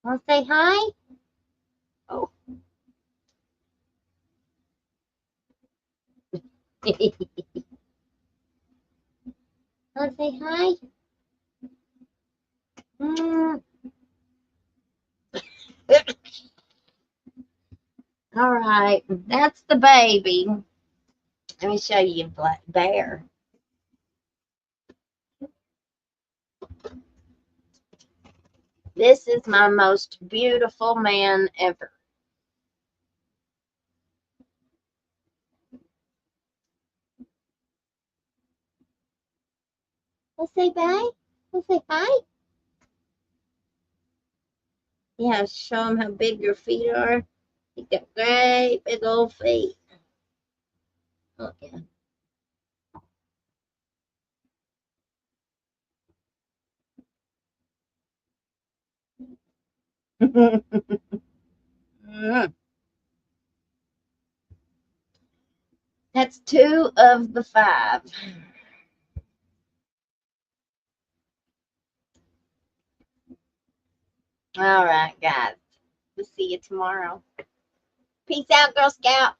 Want to say hi? Oh. Want to say hi? All right, that's the baby. Let me show you Black Bear. This is my most beautiful man ever. Let's say bye. Let's say hi. Yeah, show him how big your feet are. You got great big old feet. Oh, yeah. That's 2 of the 5. All right, guys. We'll see you tomorrow. Peace out, Girl Scout.